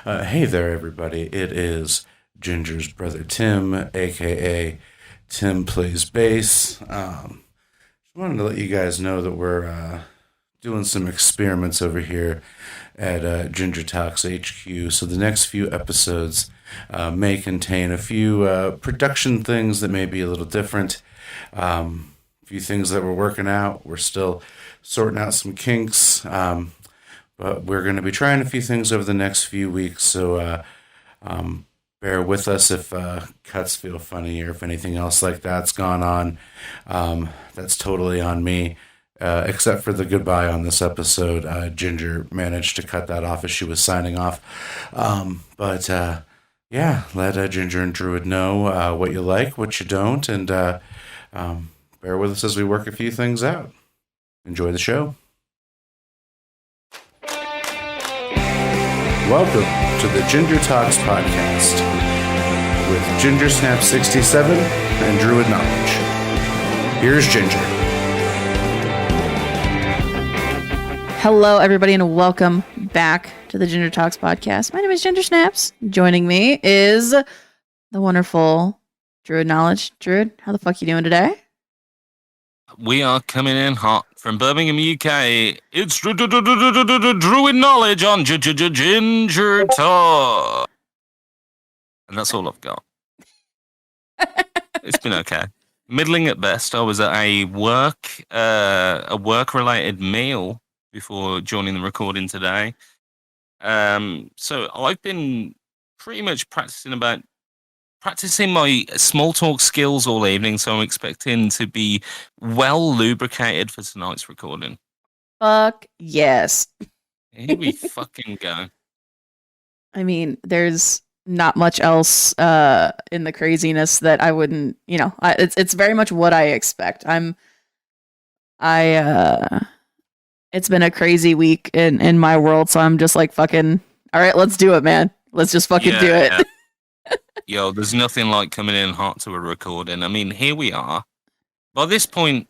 Hey there, everybody. It is Ginger's brother Tim, aka Tim Plays Bass. Just wanted to let you guys know that we're doing some experiments over here at GingerTalks HQ. So the next few episodes may contain a few production things that may be a little different. A few things that we're working out. We're still sorting out some kinks. But we're going to be trying a few things over the next few weeks, so bear with us if cuts feel funny or if anything else like that's gone on. That's totally on me, except for the goodbye on this episode. Ginger managed to cut that off as she was signing off. But let Ginger and Druid know what you like, what you don't, and bear with us as we work a few things out. Enjoy the show. Welcome to the GingerTalks Podcast with Ginger Snap 67 and Druid Knowledge. Here's Ginger. Hello, everybody, and welcome back to the GingerTalks Podcast. My name is Ginger Snaps. Joining me is the wonderful Druid Knowledge. Druid, how the fuck you doing today? We are coming in hot from Birmingham, UK. It's Druid Knowledge on Ginger Talk. And that's all I've got. It's been okay. Middling at best. I was at a work-related meal before joining the recording today. So I've been pretty much practicing my small talk skills all evening, so I'm expecting to be well lubricated for tonight's recording. Fuck yes. Here we fucking go. I mean, there's not much else in the craziness that I wouldn't, it's very much what I expect. It's been a crazy week in my world, so I'm just like fucking, all right, let's do it, man. Let's just fucking do it. Yeah. Yo, there's nothing like coming in hot to a recording. I mean, here we are. By this point,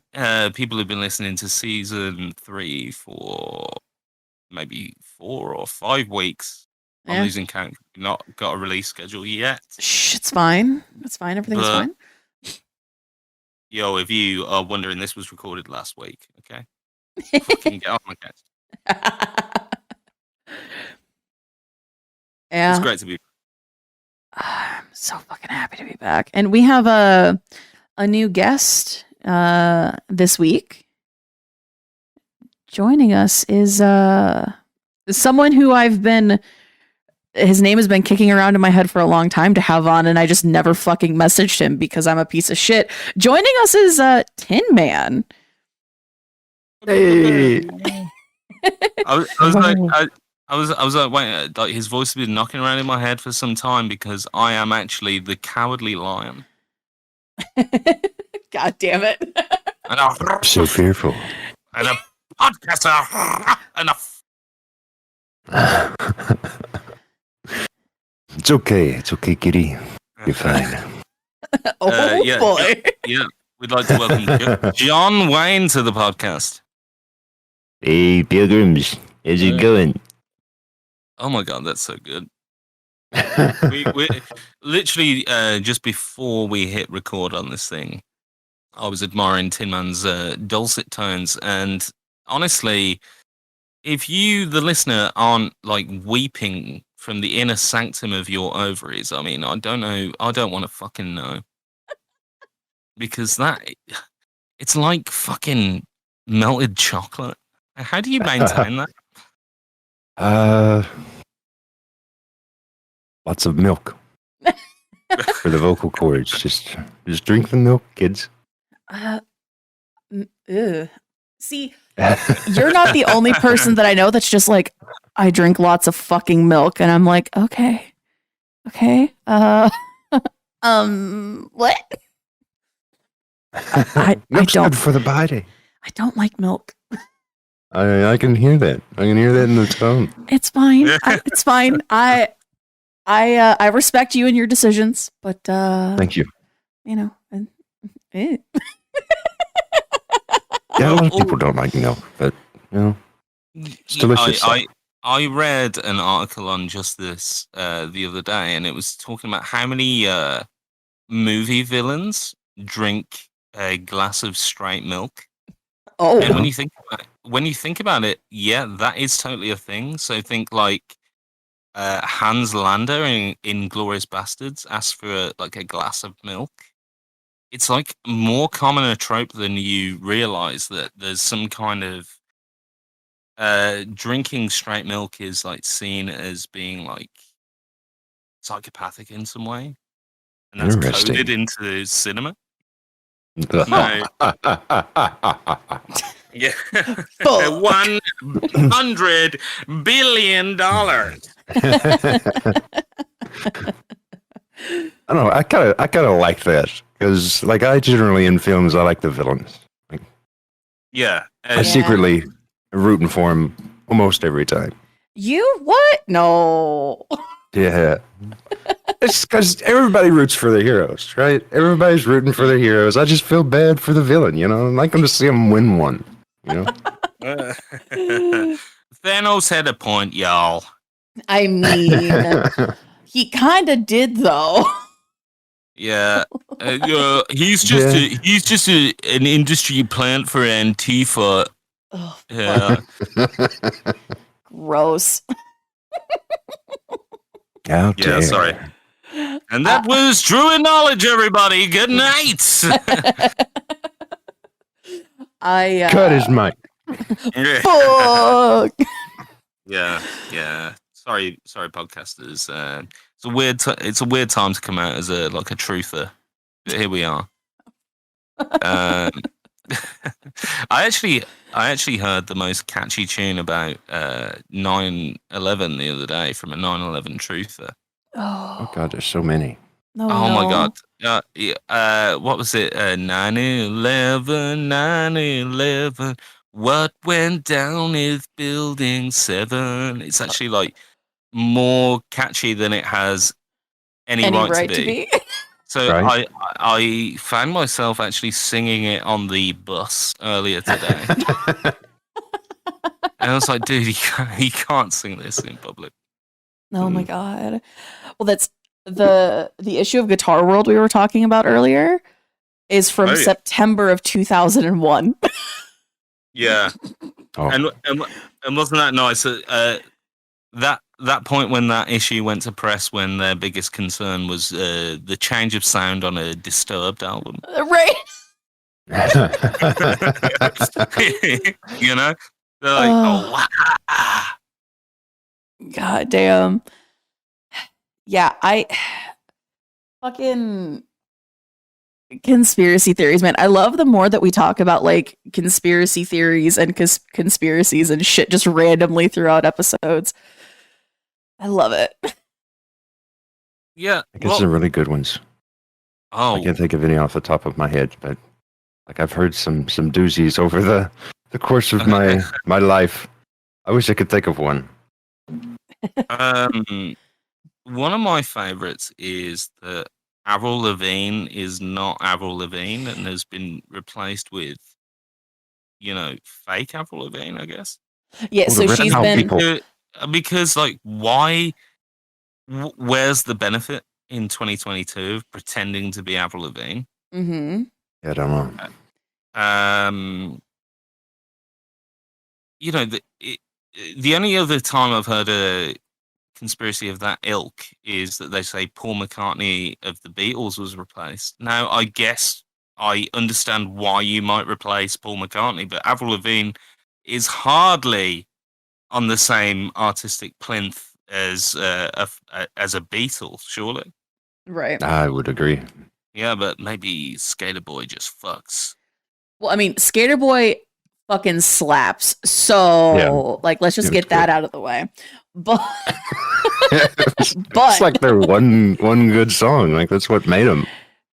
people have been listening to season 3 for maybe 4 or 5 weeks. Yeah. I'm losing count. Not got a release schedule yet. Shh, it's fine. It's fine. Everything's fine. Yo, if you are wondering, this was recorded last week, okay? Fucking get on my case. Yeah. It's great to be. I'm so fucking happy to be back. And we have a new guest this week. Joining us is someone who his name has been kicking around in my head for a long time to have on, and I just never fucking messaged him because I'm a piece of shit. Joining us is Tin Man. Hey. I was like, wait, like his voice has been knocking around in my head for some time because I am actually the cowardly lion. God damn it. And I'm so fearful. And a podcaster. And It's okay, kitty. You're fine. Boy. Yeah, we'd like to welcome John Wayne to the podcast. Hey, pilgrims. How's it going? Oh my god, that's so good. we literally just before we hit record on this thing, I was admiring Tin Man's dulcet tones, and honestly, if you, the listener, aren't like weeping from the inner sanctum of your ovaries, I mean, I don't know, I don't want to fucking know, because it's like fucking melted chocolate. How do you maintain that? Lots of milk for the vocal cords. Just drink the milk, kids. See, you're not the only person that I know that's just like, I drink lots of fucking milk, and I'm like, okay, what? Milk's I don't good for the body. I don't like milk. I can hear that. I can hear that in the tone. It's fine. It's fine. I respect you and your decisions, but Thank you. Yeah, a lot of people don't like milk, but it's delicious. I read an article on just this the other day, and it was talking about how many movie villains drink a glass of straight milk. Oh, And when you think about it, yeah, that is totally a thing. So think like Hans Lander in Glorious Bastards asked for like a glass of milk. It's like more common a trope than you realize that there's some kind of drinking straight milk is like seen as being like psychopathic in some way, and that's Interesting. coded into cinema. No. Yeah, Fuck. $100 billion. I don't know. I kind of like that because, like, I generally in films I like the villains. Like, Yeah, I secretly rooting for him almost every time. You what? No. Yeah, it's because everybody roots for their heroes, right? Everybody's rooting for their heroes. I just feel bad for the villain, you know. I'd like them to see him win one, you know. Thanos had a point, y'all. I mean, he kind of did though. Yeah, he's just an industry plant for Antifa. Oh, Yeah. gross. Out Yeah, there. sorry. And that was Druid Knowledge, everybody. Good night. I Cut his mic. fuck. Yeah. Sorry, podcasters. It's a weird time to come out as a truther. But here we are. I actually heard the most catchy tune about 9/11 the other day from a 9/11 truther. Oh God, there's so many. Oh my God. What was it? 9/11, 9/11. What went down is Building 7. It's actually like more catchy than it has any right to be. So Right. I found myself actually singing it on the bus earlier today. And I was like, dude, you can't sing this in public. Oh my God. Well, that's the issue of Guitar World we were talking about earlier is from September of 2001. Yeah. Oh. And wasn't that nice? That point when that issue went to press, when their biggest concern was the change of sound on a Disturbed album. Right. You know? They're like, oh, wow. God damn. Yeah, I fucking conspiracy theories, man. I love the more that we talk about like conspiracy theories and conspiracies and shit just randomly throughout episodes. I love it. Yeah. I guess some really good ones. Oh. I can't think of any off the top of my head, but like I've heard some doozies over the course of my life. I wish I could think of one. One of my favorites is that Avril Lavigne is not Avril Lavigne and has been replaced with, fake Avril Lavigne, I guess. Yeah, so she's been because like why? Where's the benefit in 2022 of pretending to be Avril Lavigne? Mm-hmm. Yeah, I don't know. The only other time I've heard a conspiracy of that ilk is that they say Paul McCartney of the Beatles was replaced. Now, I guess I understand why you might replace Paul McCartney, but Avril Lavigne is hardly on the same artistic plinth as a Beatle, surely. Right. I would agree. Yeah, but maybe Skater Boy just fucks. Well, I mean, Skater Boy fucking slaps. So, let's just get that out of the way. But it's like their one good song. Like that's what made them.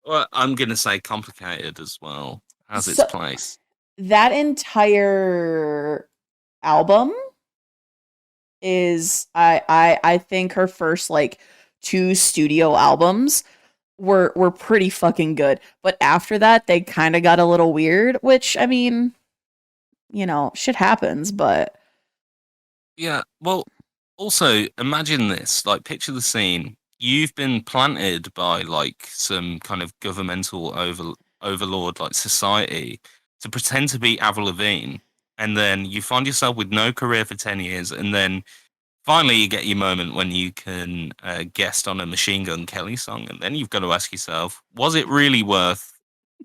Well, I'm gonna say Complicated as well has its place. That entire album is, I think her first like 2 studio albums were pretty fucking good. But after that, they kind of got a little weird. Which I mean, shit happens. But yeah, well, Also, imagine this. Like, picture the scene. You've been planted by like some kind of governmental overlord, like society, to pretend to be Avril Lavigne, and then you find yourself with no career for 10 years, and then finally you get your moment when you can guest on a Machine Gun Kelly song, and then you've got to ask yourself, was it really worth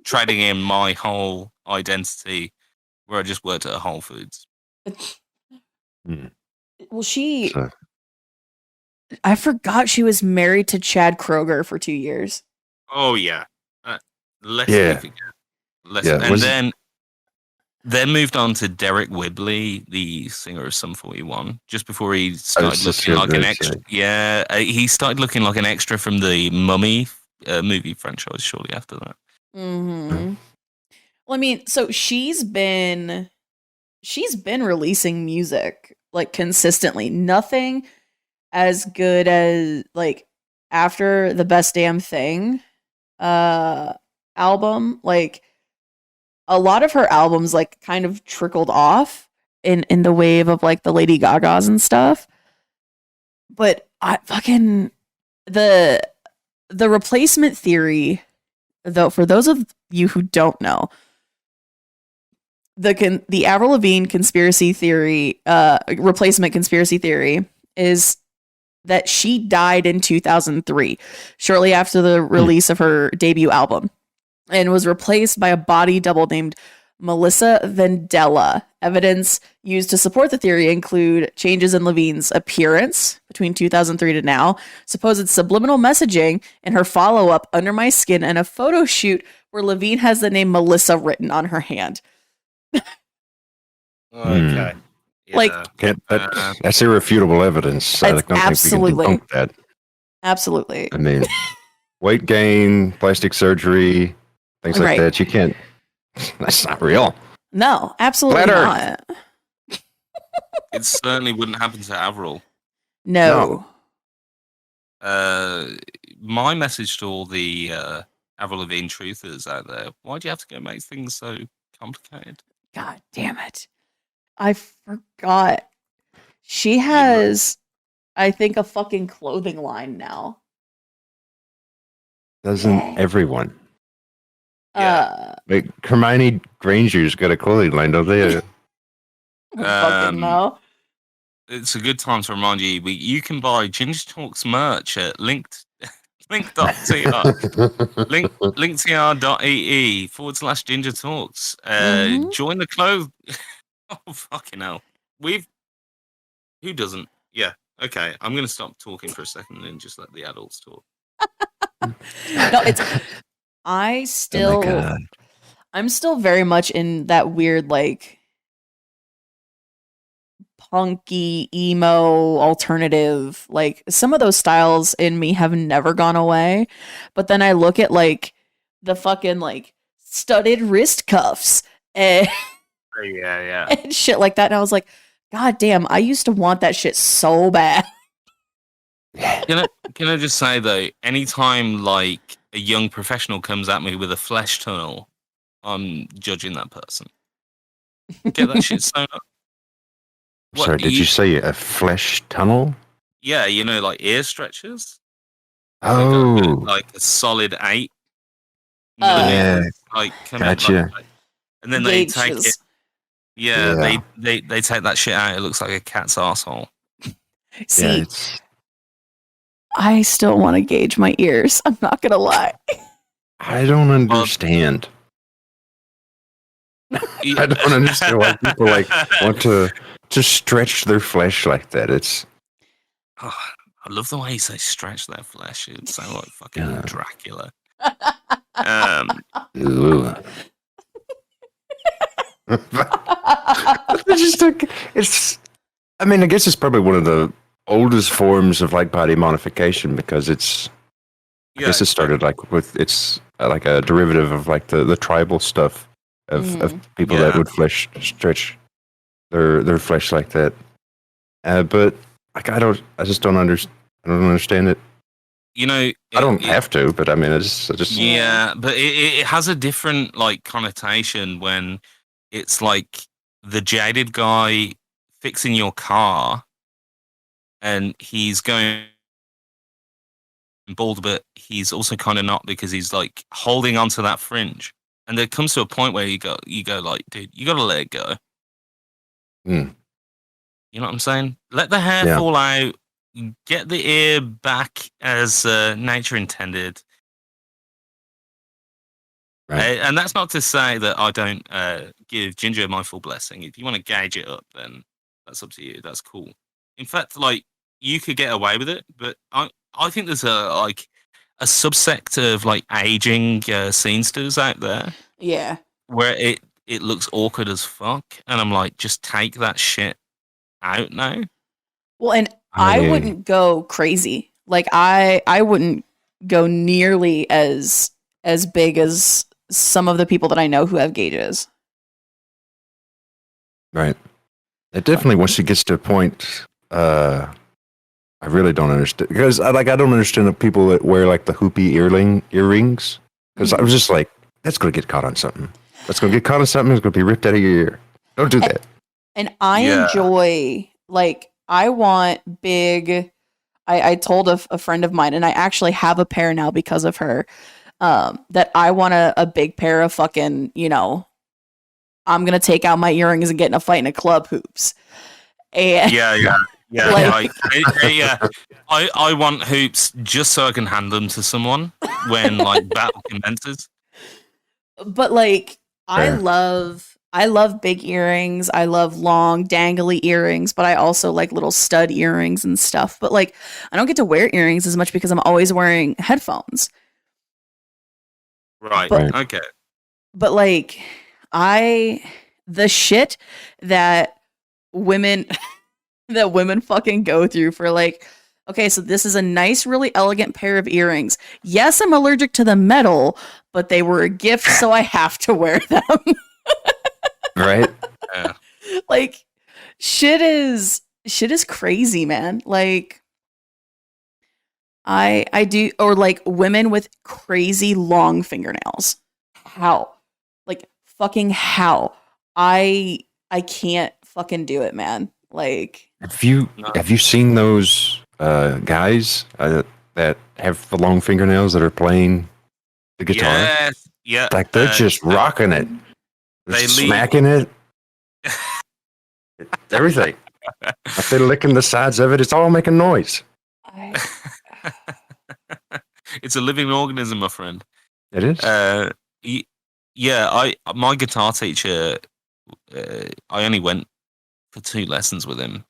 trading in my whole identity where I just worked at a Whole Foods? Well, So, I forgot she was married to Chad Kroger for 2 years. Oh yeah, less Yeah. we forget. Yeah, And was- then moved on to Derek Whibley, the singer of Sum 41, just before he started just looking like an gonna extra. say. Yeah, he started looking like an extra from the Mummy movie franchise shortly after that. Mm-hmm. Well, I mean, so she's been releasing music like consistently. Nothing as good as like after the Best Damn Thing album. Like a lot of her albums like kind of trickled off in the wave of like the Lady Gagas and stuff. But I fucking the replacement theory, though, for those of you who don't know, the Avril Lavigne conspiracy theory, replacement conspiracy theory, is that she died in 2003, shortly after the release of her debut album, and was replaced by a body double named Melissa Vandella. Evidence used to support the theory include changes in Lavigne's appearance between 2003 to now, supposed subliminal messaging in her follow-up Under My Skin, and a photo shoot where Lavigne has the name Melissa written on her hand. Okay. Like- that's irrefutable evidence. I It's don't absolutely- think we can debunk that. Absolutely. I mean, weight gain, plastic surgery, things like Right. that. You can't. That's not real. No, absolutely Flat not. It certainly wouldn't happen to Avril. No. My message to all the Avril Lavigne truthers out there: why do you have to go make things so complicated? God damn it. I forgot. She has, I think, a fucking clothing line now. Doesn't everyone? Yeah. Like Hermione Granger's got a clothing line, don't they? Fucking no. It's a good time to remind you, you can buy GingerTalks merch at link.tr linktr.ee/GingerTalks. Mhm. Join the club. Oh, fucking hell. Who doesn't? Yeah. Okay. I'm going to stop talking for a second and just let the adults talk. No, it's. Oh my God. I'm still very much in that weird, like, punky, emo, alternative. Like, some of those styles in me have never gone away. But then I look at, like, the fucking, like, studded wrist cuffs and, Yeah. and shit like that. And I was like, God damn, I used to want that shit so bad. Can I just say, though, anytime, like, a young professional comes at me with a flesh tunnel, I'm judging that person. Get that shit sewn up. What, Sorry, did you say a flesh tunnel? Yeah, like ear stretchers. Oh, Like a solid 8 Yeah, millimeters. Like, come in, gotcha. and then they take it. Gauges. Yeah, they take that shit out. It looks like a cat's asshole. See, yeah, it's. I still want to gauge my ears. I'm not gonna lie. I don't understand. I don't understand why people like want to stretch their flesh like that. It's Oh, I love the way you say stretch their flesh. It sounds like fucking Yeah. Dracula. Ooh. It's just like, it's. I mean, I guess it's probably one of the oldest forms of like body modification because it's. I guess it started like with it's like a derivative of like the tribal stuff of people that Yeah. would stretch their flesh like that. But like I just don't understand. I don't understand it. I don't have to, but I mean, I just. Yeah, but it has a different like connotation when it's like the jaded guy fixing your car, and he's going bald, but he's also kind of not, because he's like holding onto that fringe. And there comes to a point where you go like, dude, you got to let it go. Mm. You know what I'm saying? Let the hair fall out. Get the ear back as nature intended. Right. And that's not to say that I don't give Ginger my full blessing. If you want to gauge it up, then that's up to you. That's cool. In fact, like, you could get away with it, but I think there's a subsect of like aging scenesters out there. Yeah. Where it looks awkward as fuck, and I'm like, just take that shit out now. Well, and I wouldn't go crazy. Like I wouldn't go nearly as big as some of the people that I know who have gauges. Right. It definitely, once it gets to a point, I really don't understand, because I don't understand the people that wear like the hoopy earrings, because I was just like, that's going to get caught on something. That's going to get caught on something. It's going to be ripped out of your ear. Don't do that. And I enjoy, like, I want big. I told a friend of mine, and I actually have a pair now because of her, that I want a big pair of fucking, you know, I'm going to take out my earrings and get in a fight in a club hoops. And Yeah. Like- I want hoops just so I can hand them to someone when like battle commences. But like, I Fair. love big earrings. I love long, dangly earrings, but I also like little stud earrings and stuff. But like, I don't get to wear earrings as much because I'm always wearing headphones. Right. But- Okay. But like, the shit that women fucking go through for like, okay, so this is a nice, really elegant pair of earrings. Yes, I'm allergic to the metal, but they were a gift, so I have to wear them. Right. Yeah. Like, shit is crazy, man. Like, I do, or like women with crazy long fingernails. How? Like, fucking how? I can't fucking do it, man. Like, Have you seen those guys that have the long fingernails that are playing the guitar? Yes. Yeah. Like they're just rocking it. They're smacking it. Everything. If they're licking the sides of it, it's all making noise. It's a living organism, my friend. It is. My guitar teacher, I only went for 2 lessons with him.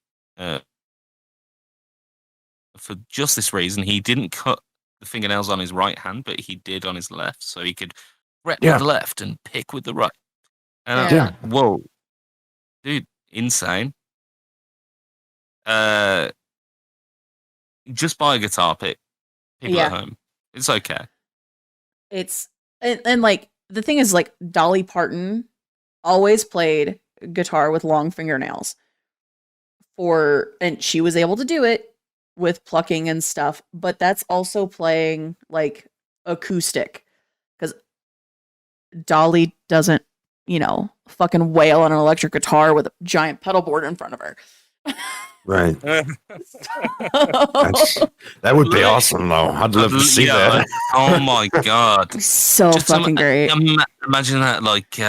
For just this reason, he didn't cut the fingernails on his right hand, but he did on his left, so he could fret with the left and pick with the right. Whoa, dude, insane. Just buy a guitar pick. People at home. It's okay. it's and like, the thing is, like, Dolly Parton always played guitar with long fingernails and she was able to do it with plucking and stuff, but that's also playing like acoustic, because Dolly doesn't, you know, fucking wail on an electric guitar with a giant pedal board in front of her. Right. That would be awesome, though. I'd love to see that. Oh my god. So Just fucking great. Imagine that, like,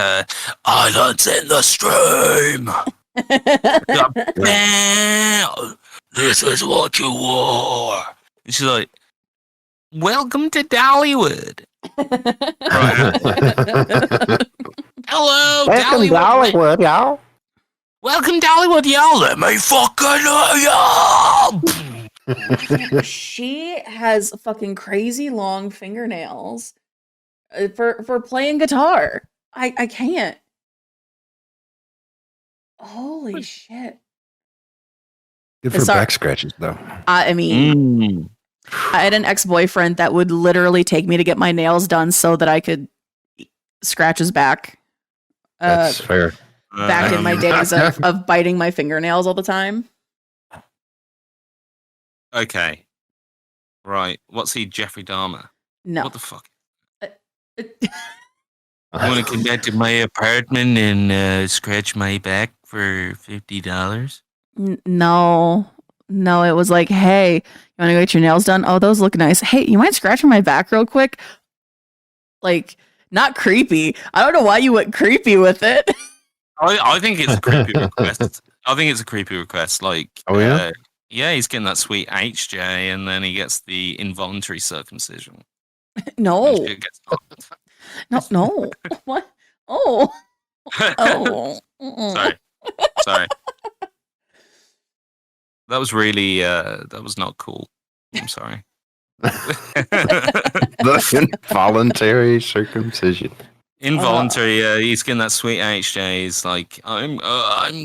islands in the stream. This is what you wore. And she's like, welcome to Dollywood. Hello, Welcome, Dollywood, y'all. Welcome, Dollywood, y'all. Let me fucking y'all. She has fucking crazy long fingernails for playing guitar. I can't. Holy shit. Good for Sorry. back scratches, though. I mean, I had an ex-boyfriend that would literally take me to get my nails done so that I could scratch his back. That's fair. Back in my days of biting my fingernails all the time. Okay. Right. What's he, Jeffrey Dahmer? No. What the fuck? I want to come back to my apartment and scratch my back for $50. No. No, it was like, hey, you want to go get your nails done? Oh, those look nice. Hey, you mind scratching my back real quick? Like, not creepy. I don't know why you went creepy with it. I think it's a creepy request. I think it's a creepy request. Like, Oh, yeah? Yeah, he's getting that sweet HJ, and then he gets the involuntary circumcision. No. Shit gets knocked. No. What? Oh. Oh. Sorry. That was really, that was not cool. I'm sorry. The involuntary circumcision. Involuntary, he's getting that sweet HJ. He's like, I'm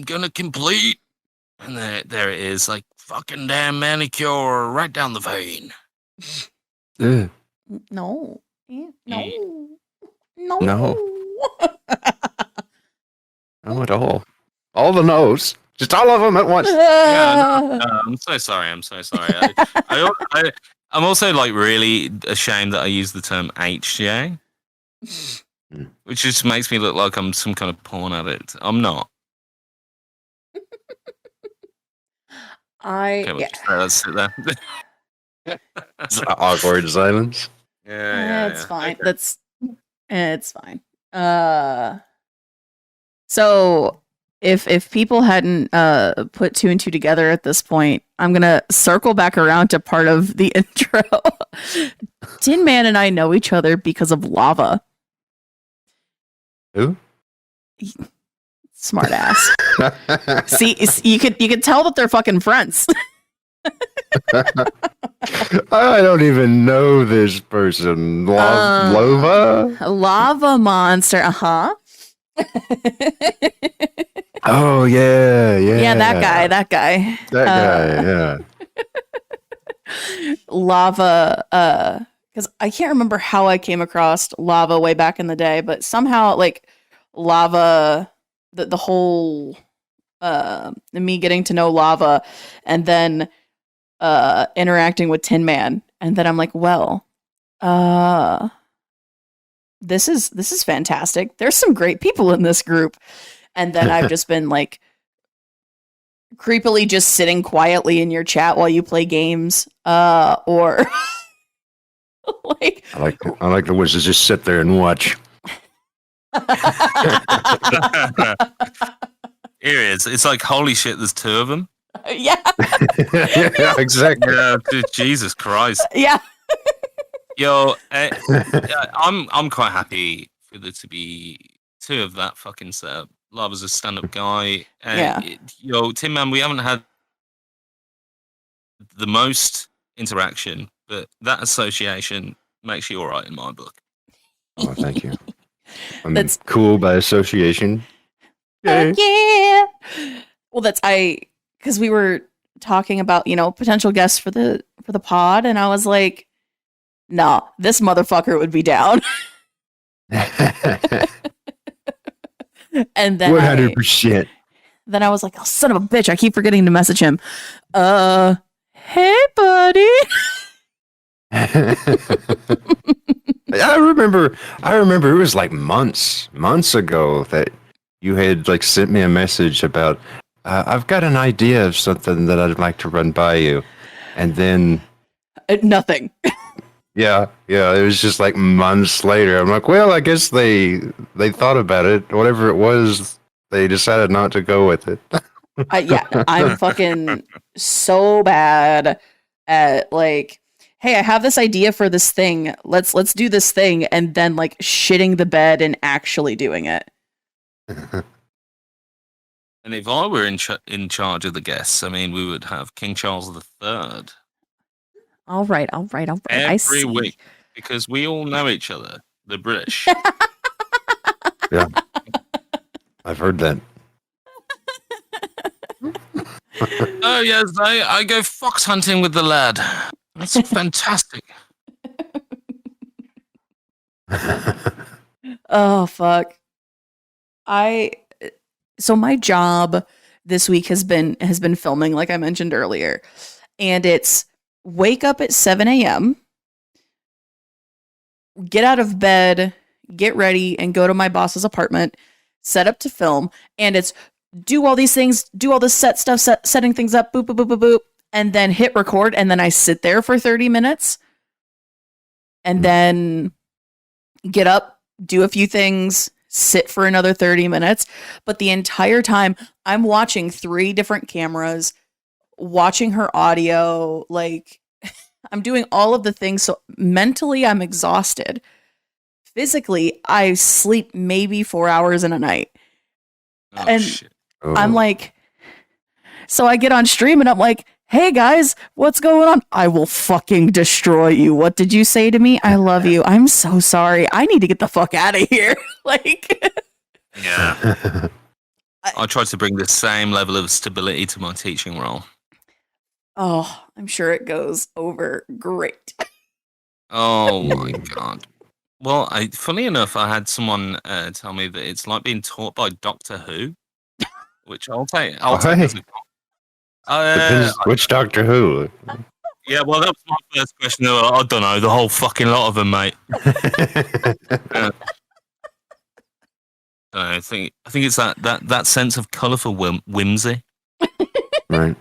gonna complete. And there it is, like, fucking damn manicure right down the vein. Ugh. No. No. No. No. No, at all. All the no's. Just all of them at once. Yeah, I'm so sorry. I'm also like really ashamed that I use the term HJ, which just makes me look like I'm some kind of porn addict. I'm not. Let's sit there. Awkward silence. It's fine. It's fine. So if people hadn't put two and two together at this point, I'm gonna circle back around to part of the intro. Tin Man and I know each other because of lava. Who? Smart ass. See, you could tell that they're fucking friends. I don't even know this person. Lava monster. Oh yeah. Yeah, that guy. Yeah. Lava. Because I can't remember how I came across lava way back in the day, but somehow like lava, the whole me getting to know lava, and then interacting with Tin Man, and then I'm like, well, this is fantastic. There's some great people in this group. And then I've just been like creepily just sitting quietly in your chat while you play games, or like I like the wizards just sit there and watch. Here it is. It's like, holy shit, there's two of them. Yeah. Yeah, exactly. Yeah, dude, Jesus Christ. Yeah. Yo, I'm quite happy for there to be two of that fucking setup. Lava's a stand-up guy. Yeah. Tin Man, we haven't had the most interaction, but that association makes you all right in my book. Oh, thank you. That's cool by association. Yeah. Well, because we were talking about, potential guests for the pod, and I was like, nah, this motherfucker would be down. And then 100%. Then I was like, oh, son of a bitch, I keep forgetting to message him. Hey, buddy. I remember it was like months ago that you had like sent me a message about I've got an idea of something that I'd like to run by you. And then nothing. Yeah, it was just like months later. I'm like, well, I guess they thought about it. Whatever it was, they decided not to go with it. Yeah, I'm fucking so bad at like, hey, I have this idea for this thing. Let's do this thing, and then like shitting the bed and actually doing it. And if I were in charge of the guests, I mean, we would have King Charles III. All right. Every week, because we all know each other, the British. Yeah, I've heard that. Oh yes, I go fox hunting with the lad. That's fantastic. Oh fuck. So my job this week has been filming, like I mentioned earlier, and it's wake up at 7 a.m., get out of bed, get ready, and go to my boss's apartment, set up to film, and it's do all these things, do all this set stuff, setting things up, boop, boop, boop, boop, boop, and then hit record, and then I sit there for 30 minutes and then get up, do a few things, sit for another 30 minutes. But the entire time I'm watching 3 different cameras, watching her audio, like I'm doing all of the things. So mentally I'm exhausted. Physically, I sleep maybe 4 hours in a night. Oh, and shit. I'm like, so I get on stream and I'm like, hey guys, what's going on? I will fucking destroy you. What did you say to me? I love you. I'm so sorry. I need to get the fuck out of here. Like, yeah. I tried to bring the same level of stability to my teaching role. Oh, I'm sure it goes over great. Oh my God. Well, funny enough, I had someone tell me that it's like being taught by Doctor Who, which I'll take. Depends which Doctor Who. Yeah, well, that was my first question. I don't know, the whole fucking lot of them, mate. I think it's that sense of colourful whimsy. Right.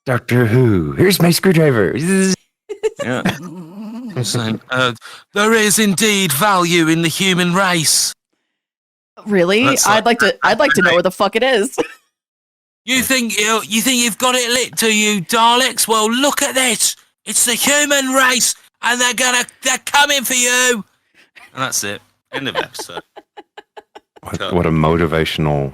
Doctor Who. Here's my screwdriver. Yeah. I'm saying, there is indeed value in the human race. Really? I'd like to know where the fuck it is. You think you've got it lit to you, Daleks? Well, look at this. It's the human race, and they're coming for you. And that's it. End of episode. What a motivational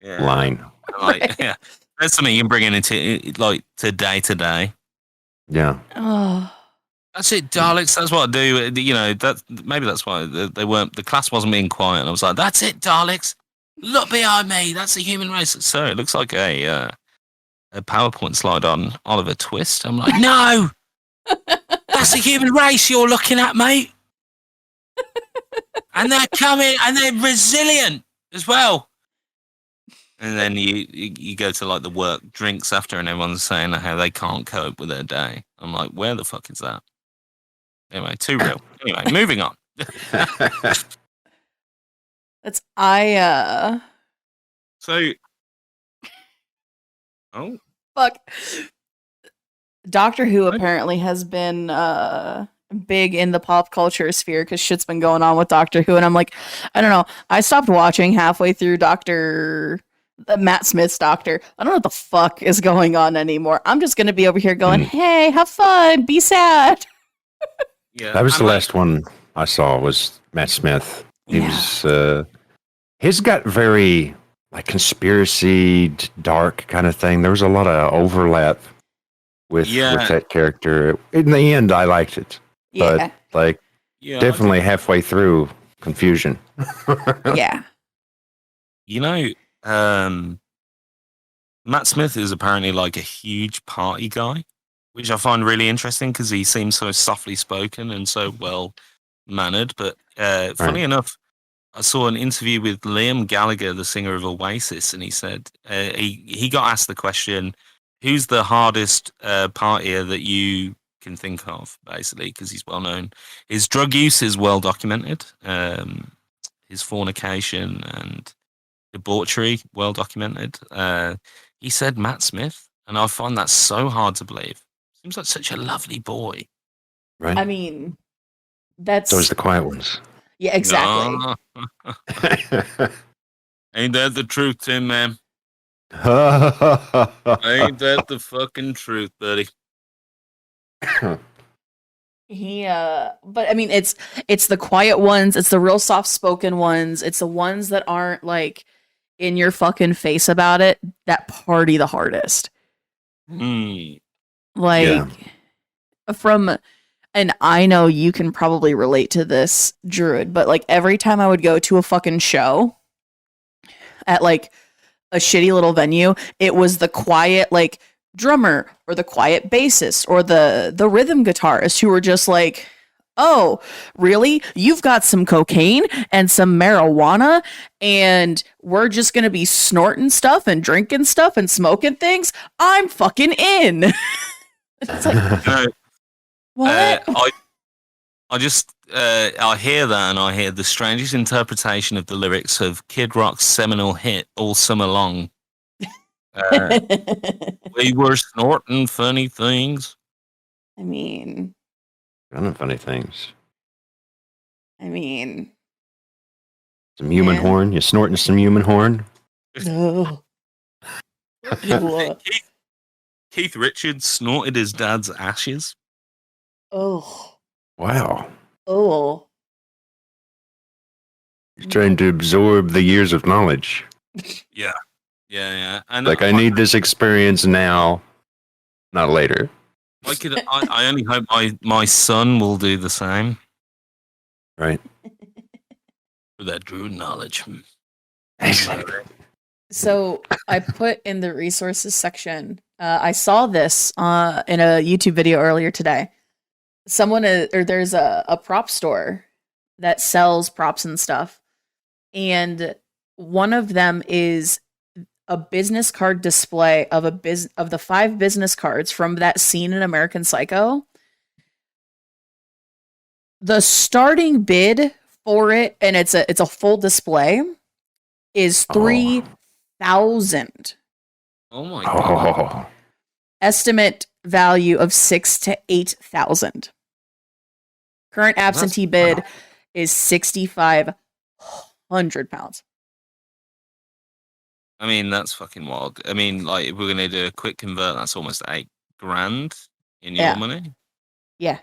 line. Like, yeah, that's something you can bring into like day to day. Yeah. Oh. That's it, Daleks. That's what I do. You know, maybe that's why the class wasn't being quiet. And I was like, that's it, Daleks. Look behind me. That's the human race. So it looks like a PowerPoint slide on Oliver Twist. I'm like, no, that's the human race you're looking at, mate. And they're coming, and they're resilient as well. And then you go to like the work drinks after, and everyone's saying how they can't cope with their day. I'm like, where the fuck is that? Anyway, too real. Anyway, moving on. That's So, oh fuck. Doctor Who apparently has been big in the pop culture sphere because shit's been going on with Doctor Who, and I'm like, I don't know. I stopped watching halfway through Matt Smith's Doctor. I don't know what the fuck is going on anymore. I'm just gonna be over here going, hey, have fun, be sad. yeah, that was the last one I saw was Matt Smith. He was he's got very like conspiracy dark kind of thing. There was a lot of overlap with that character. In the end, I liked it, but definitely halfway through, confusion. Yeah, you know, Matt Smith is apparently like a huge party guy, which I find really interesting because he seems so softly spoken and so well mannered. But funny enough, I saw an interview with Liam Gallagher, the singer of Oasis, and he said he got asked the question, who's the hardest partier that you can think of, basically, because he's well known. His drug use is well documented. His fornication and debauchery, well documented. He said Matt Smith, and I find that so hard to believe. Seems like such a lovely boy. Right. I mean, that's those the quiet ones. Yeah, exactly. No. Ain't that the truth, Tim, man? Ain't that the fucking truth, buddy? But I mean, it's the quiet ones, it's the real soft-spoken ones, it's the ones that aren't like in your fucking face about it that party the hardest. Like and I know you can probably relate to this, Druid, but like every time I would go to a fucking show at like a shitty little venue, it was the quiet like drummer or the quiet bassist or the rhythm guitarist who were just like, oh, really? You've got some cocaine and some marijuana and we're just going to be snorting stuff and drinking stuff and smoking things? I'm fucking in. It's like, what? I just I hear that, and I hear the strangest interpretation of the lyrics of Kid Rock's seminal hit "All Summer Long." We were snorting funny things. I mean, Kind of funny things. some Some human horn. You snorting some human horn? no. Keith Richards snorted his dad's ashes. Oh. Wow. Oh. He's trying to absorb the years of knowledge. Yeah. And Like, I need this experience now, not later. I only hope my son will do the same. Right. With that Druid knowledge. Exactly. So I put in the resources section. I saw this in a YouTube video earlier today. There's a prop store that sells props and stuff, and one of them is a business card display of the 5 business cards from that scene in American Psycho. The starting bid for it, and it's a full display, is $3,000. Oh my god! Oh. Estimate value of $6,000 to $8,000. Current absentee bid is 6,500 pounds. I mean, that's fucking wild. I mean, like, if we're gonna do a quick convert, that's almost $8,000 in your money. Yeah.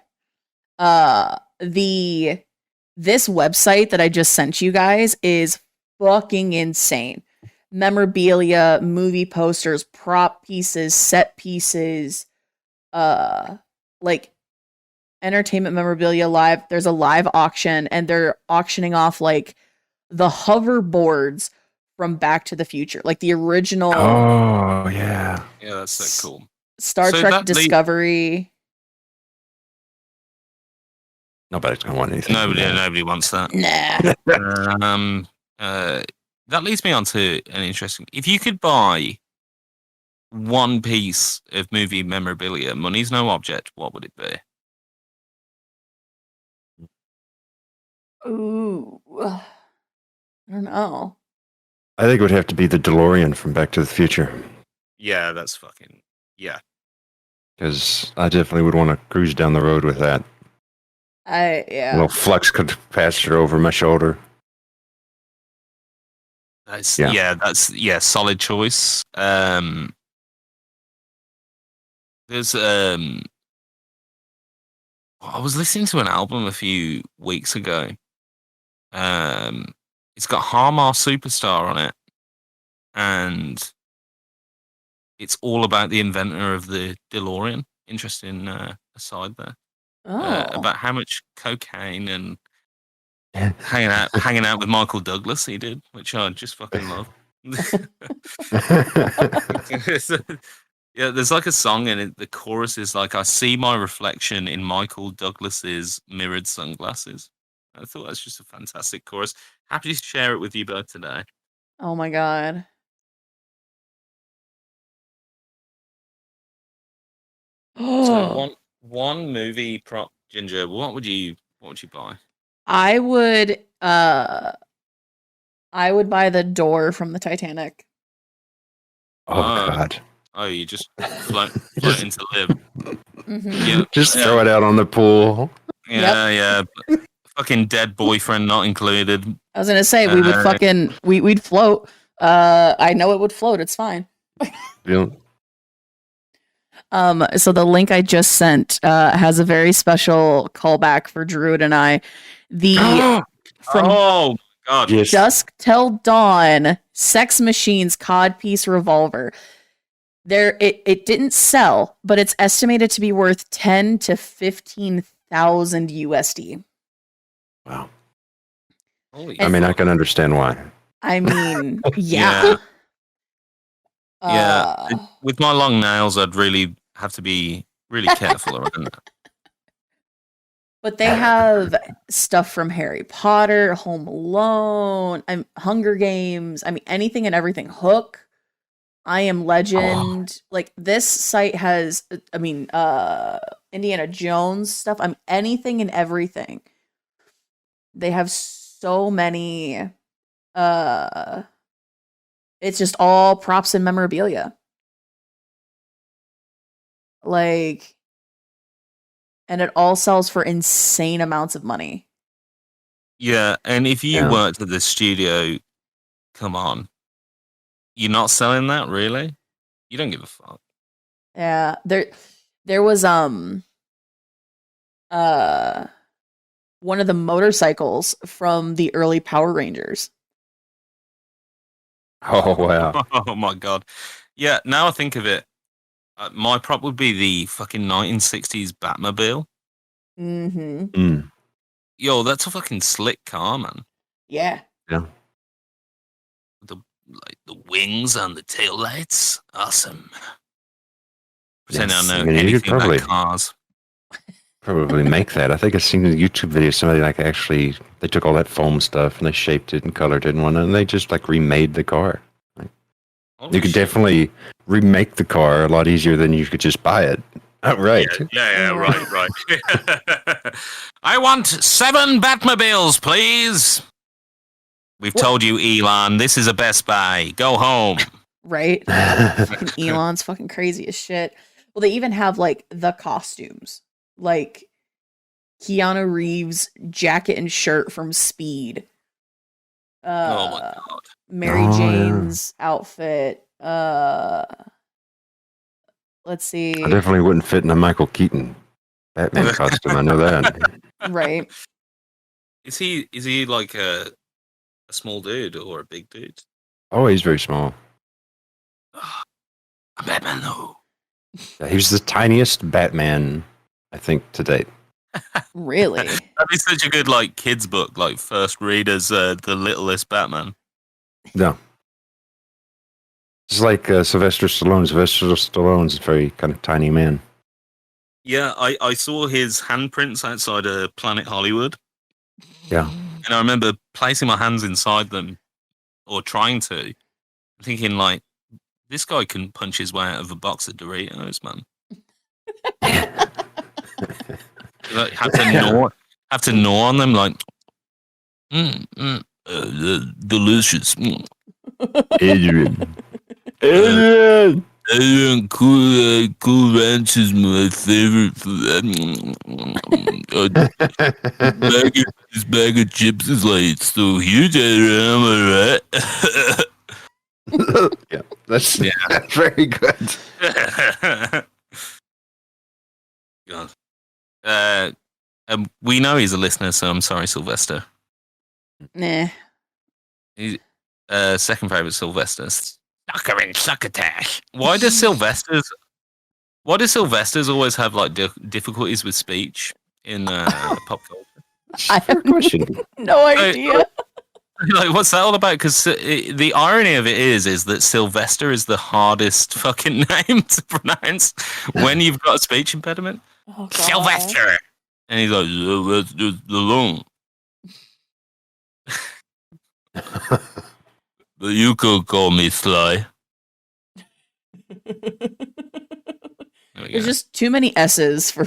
This website that I just sent you guys is fucking insane. Memorabilia, movie posters, prop pieces, set pieces, like entertainment memorabilia live. There's a live auction, and they're auctioning off like the hoverboards from Back to the Future, like the original. Oh, yeah. Yeah, that's so cool. Star Trek Discovery. Nobody's gonna want anything. Nobody wants that. Nah. That leads me on to an interesting. If you could buy one piece of movie memorabilia, money's no object, what would it be? Ooh, I don't know. I think it would have to be the DeLorean from Back to the Future. Yeah, that's fucking yeah. Because I definitely would want to cruise down the road with that. A little flux capacitor over my shoulder. That's solid choice. There's I was listening to an album a few weeks ago. It's got Harmar Superstar on it, and it's all about the inventor of the DeLorean. Interesting aside there. About how much cocaine and hanging out with Michael Douglas he did, which I just fucking love. Yeah, there's like a song in it. The chorus is like, "I see my reflection in Michael Douglas's mirrored sunglasses." I thought that's just a fantastic chorus. Happy to share it with you both today. Oh my god. So one movie prop, Ginger. What would you buy? I would buy the door from the Titanic. Oh god. Oh, you just float into live. Mm-hmm. Yeah, just throw it out on the pool. Yeah. Fucking dead boyfriend not included. I was gonna say we would we'd float. I know it would float. It's fine. Yeah. So the link I just sent has a very special callback for Druid and I. Oh god! Yes. Dusk Till Dawn, Sex Machines Codpiece Revolver. It didn't sell, but it's estimated to be worth 10 to 15,000 USD. Wow. Holy I mean, I can understand why. I mean, yeah. With my long nails, I'd really have to be really careful around that. But they have stuff from Harry Potter, Home Alone, Hunger Games. I mean, anything and everything. Hook. I Am Legend. Like, this site has, Indiana Jones stuff. Anything and everything. They have so many. It's just all props and memorabilia. Like, and it all sells for insane amounts of money. Yeah, and if you worked at the studio, come on. You're not selling that, really? You don't give a fuck. Yeah, there was one of the motorcycles from the early Power Rangers. Oh wow! Oh my god! Yeah, now I think of it, my prop would be the fucking 1960s Batmobile. Mm-hmm. Mm. Yo, that's a fucking slick car, man. Yeah. Yeah. The wings and the tail lights, awesome. Pretend Yes, I know I mean, you could anything about cars. Probably make that. I think I've seen a YouTube video. Somebody like actually they took all that foam stuff and they shaped it and colored it and they just like remade the car. You could definitely remake the car a lot easier than you could just buy it. Right. Yeah, right. I want 7 Batmobiles, please. We've told you, Elon, this is a Best Buy. Go home. Right? Fucking Elon's fucking crazy as shit. Well, they even have like the costumes. Like Keanu Reeves' jacket and shirt from Speed. Oh my god. Mary Jane's outfit. Let's see. I definitely wouldn't fit in a Michael Keaton Batman costume. I know that. Right. Is he like a small dude or a big dude? Oh, he's very small. A Batman, though. Yeah, he was the tiniest Batman, I think, to date. Really? That'd be such a good like kids book, like first read as the littlest Batman. No. It's like Sylvester Stallone. Sylvester Stallone's a very kind of tiny man. Yeah, I saw his handprints outside of Planet Hollywood. Yeah. And I remember placing my hands inside them, or trying to, thinking like, this guy can punch his way out of a box of Doritos, man. Like, have to gnaw on them, like, delicious. Adrian. Cool Ranch is my favorite. This bag of chips is like so huge. Am I right? Yeah, that's very good. God. We know he's a listener, so I'm sorry, Sylvester. Nah. He's, second favorite, Sylvester. Sucker and succotash. Why do Sylvesters always have like difficulties with speech in pop culture? I have no idea. Like, what's that all about? Because the irony of it is that Sylvester is the hardest fucking name to pronounce when you've got a speech impediment. Oh, Sylvester, and he's like, Sylvester Stallone. But you could call me Sly. There's just too many S's for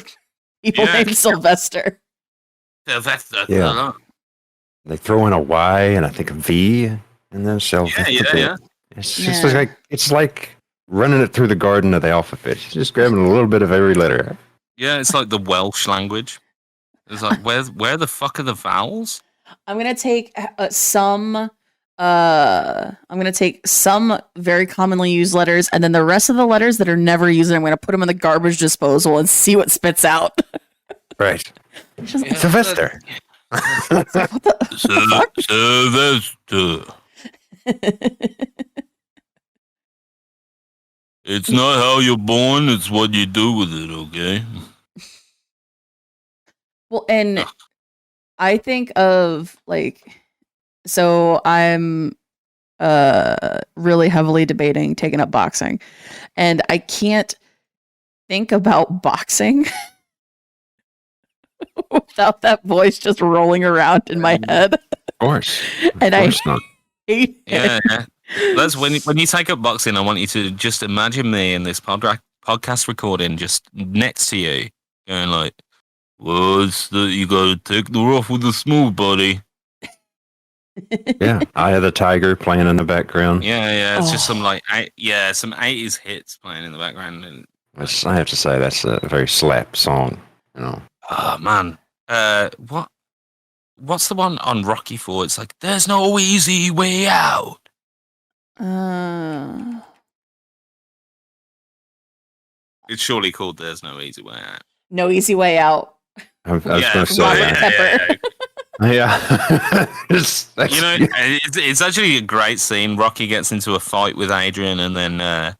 people named Sylvester. Sylvester. Yeah. They throw in a Y and I think a V, and then Sylvester. Yeah. It's just it's like running it through the garden of the alphabet. Just grabbing a little bit of every letter. Yeah, it's like the Welsh language. It's like where the fuck are the vowels? I'm gonna take some very commonly used letters, and then the rest of the letters that are never used, I'm gonna put them in the garbage disposal and see what spits out. Right. Sylvester. Sylvester. It's not how you're born, it's what you do with it, okay? Well, and I think of like, so I'm really heavily debating taking up boxing, and I can't think about boxing without that voice just rolling around in my head. Of course. And I hate it. Yeah. That's when you take up boxing, I want you to just imagine me in this podcast recording just next to you, going like, Well, you gotta take the rough with the smooth, buddy. Yeah, Eye of the Tiger playing in the background. Yeah. It's just some some 80s hits playing in the background. And I have to say that's a very slap song. You know. oh man, what's the one on Rocky IV? It's like there's no easy way out. It's surely called "There's No Easy Way Out." No Easy Way Out. I was going to say that. Yeah. It's actually a great scene. Rocky gets into a fight with Adrian and then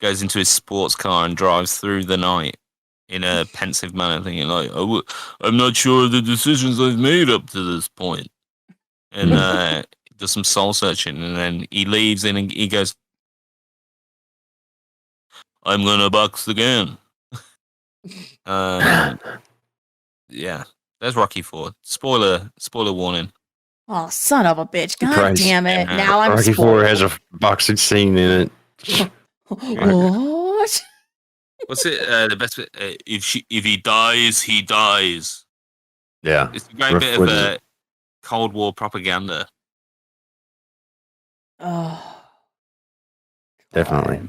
goes into his sports car and drives through the night in a pensive manner, thinking like, I'm not sure of the decisions I've made up to this point. And does some soul searching, and then he leaves and he goes, I'm gonna box again. Yeah, there's Rocky IV. Spoiler warning. Oh, son of a bitch! God Christ. Damn it! Yeah. Now I'm Rocky spoiled. IV has a boxing scene in it. What? What's it? The best bit, if he dies, he dies. Yeah, It's a great bit of Cold War propaganda. Oh, definitely.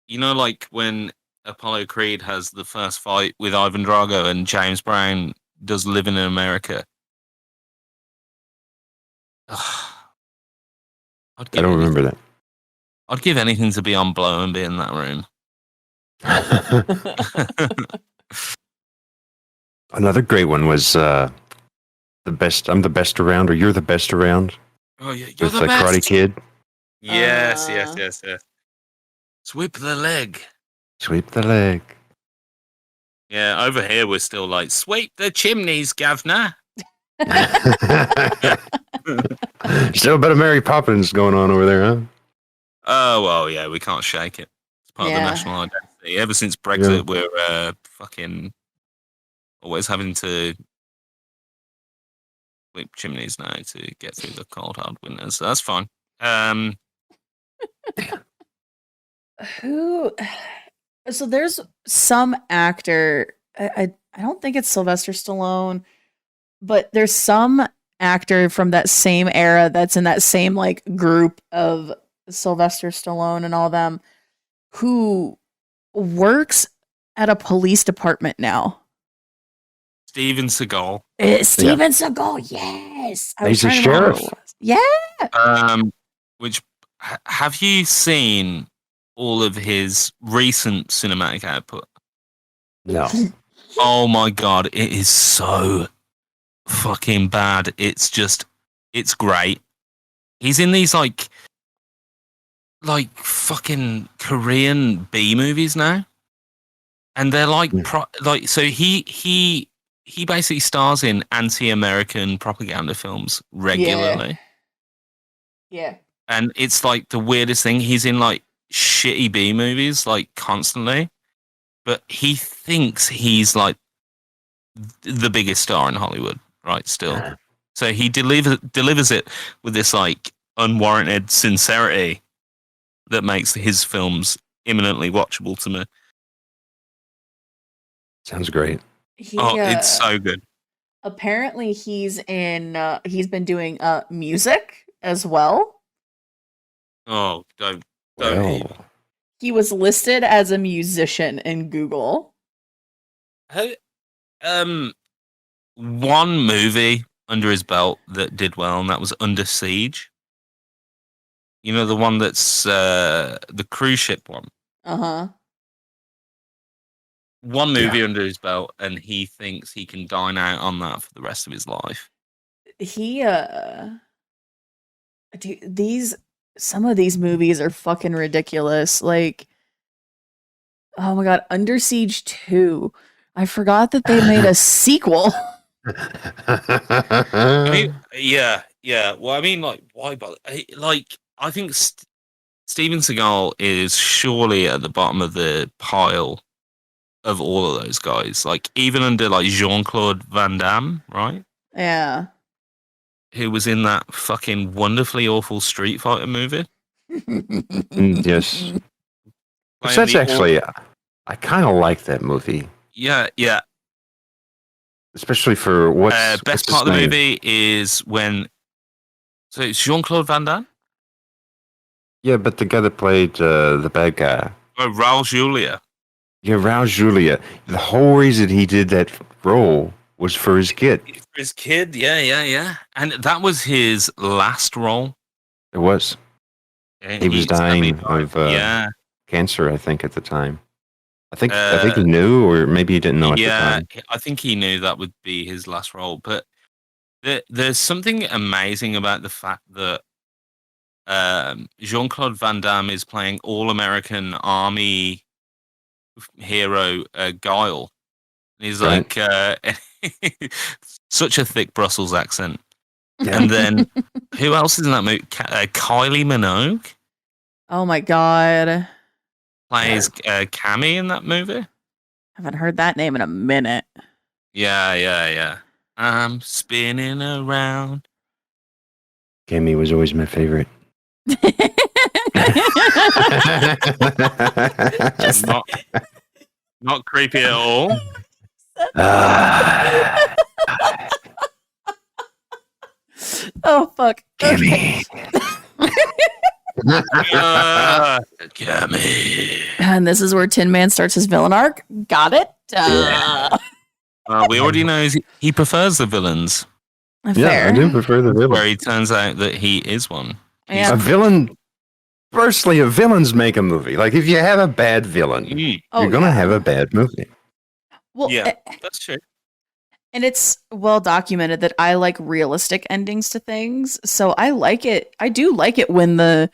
You know, like when Apollo Creed has the first fight with Ivan Drago and James Brown does Living in America. I don't remember that. I'd give anything to be on Blow and be in that room. Another great one was the best. I'm the best around, or you're the best around. Oh yeah, you're with the best. Karate Kid. Yes. Sweep the leg. Sweep the leg. Yeah, over here we're still like, sweep the chimneys, governor. Still a bit of Mary Poppins going on over there, huh? Oh, well, yeah, we can't shake it. It's part of the national identity. Ever since Brexit, we're fucking always having to sweep chimneys now to get through the cold, hard winters. So that's fine. So there's some actor. I don't think it's Sylvester Stallone, but there's some actor from that same era that's in that same like group of Sylvester Stallone and all them who works at a police department now. Steven Seagal. Steven Seagal, yes. He's a sheriff. Yeah. Have you seen all of his recent cinematic output? No. Oh my god, it is so fucking bad. It's great. He's in these like fucking Korean B movies now, and they're like so he basically stars in anti-American propaganda films regularly. Yeah. And it's like the weirdest thing. He's in like shitty B movies like constantly, but he thinks he's like the biggest star in Hollywood, right? Still, so he delivers it with this like unwarranted sincerity that makes his films imminently watchable to me. Sounds great. It's so good. Apparently, he's been doing music as well. Oh, don't. He was listed as a musician in Google. One movie under his belt that did well, and that was Under Siege. You know, the one that's the cruise ship one. Uh-huh. One movie under his belt, and he thinks he can dine out on that for the rest of his life. Some of these movies are fucking ridiculous. Like, oh my god, Under Siege 2. I forgot that they made a sequel. I mean, yeah. Well, I mean, like, why bother? Like, I think Steven Seagal is surely at the bottom of the pile of all of those guys. Like, even under like Jean-Claude Van Damme, right? Yeah. Who was in that fucking wonderfully awful Street Fighter movie. Yes. Which that's actually, I kind of like that movie. Yeah. Especially for best part of the movie is when. So it's Jean-Claude Van Damme? Yeah, but the guy that played the bad guy. Oh, Raul Julia. Yeah, Raul Julia. The whole reason he did that role was for his kid. For his kid, yeah. And that was his last role. It was. Yeah, he was dying of cancer, I think, at the time. I think he knew, or maybe he didn't know at the time. Yeah, I think he knew that would be his last role. But there's something amazing about the fact that Jean-Claude Van Damme is playing all-American army hero Guile. He's like such a thick Brussels accent. Yeah. And then who else is in that movie? Kylie Minogue. Oh my god. Plays Cammy in that movie. Haven't heard that name in a minute. Yeah. I'm spinning around. Cammy was always my favorite. Just not creepy at all. Oh fuck. Cammy. Cammy. And this is where Tin Man starts his villain arc. Got it. We already know he prefers the villains. Fair. Yeah, I do prefer the villain. Where he turns out that he is one. Yeah. A villain. Firstly, a villains make a movie. Like, if you have a bad villain, you're going to have a bad movie. Well, yeah, that's true. And it's well documented that I like realistic endings to things. So I like it. I do like it when the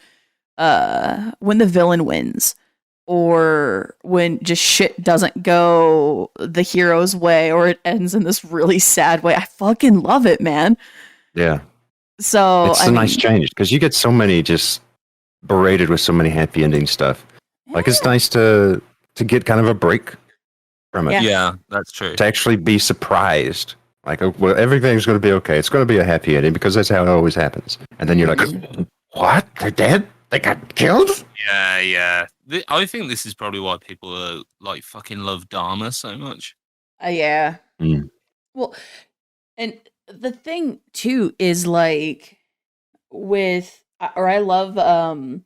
villain wins, or when just shit doesn't go the hero's way, or it ends in this really sad way. I fucking love it, man. Yeah. So it's a nice change, because you get so many just berated with so many happy ending stuff. Like, it's nice to get kind of a break from it. Yeah, that's true. To actually be surprised. Like, well, everything's going to be okay. It's going to be a happy ending, because that's how it always happens. And then you're like, what? They're dead? They got killed? Yeah. I think this is probably why people are like fucking love Dharma so much. Yeah. Mm. Well, and the thing too is like I love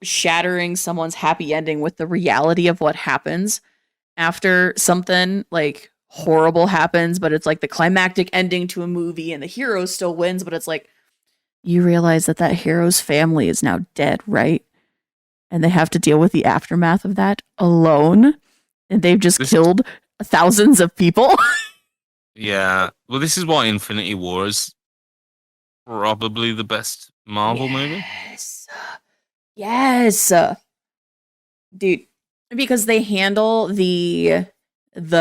shattering someone's happy ending with the reality of what happens after something like horrible happens, but it's like the climactic ending to a movie and the hero still wins, but it's like you realize that hero's family is now dead, right? And they have to deal with the aftermath of that alone, and they've just killed thousands of people. Yeah. Well, this is why Infinity War is probably the best Marvel movie. Yes. Dude, because they handle the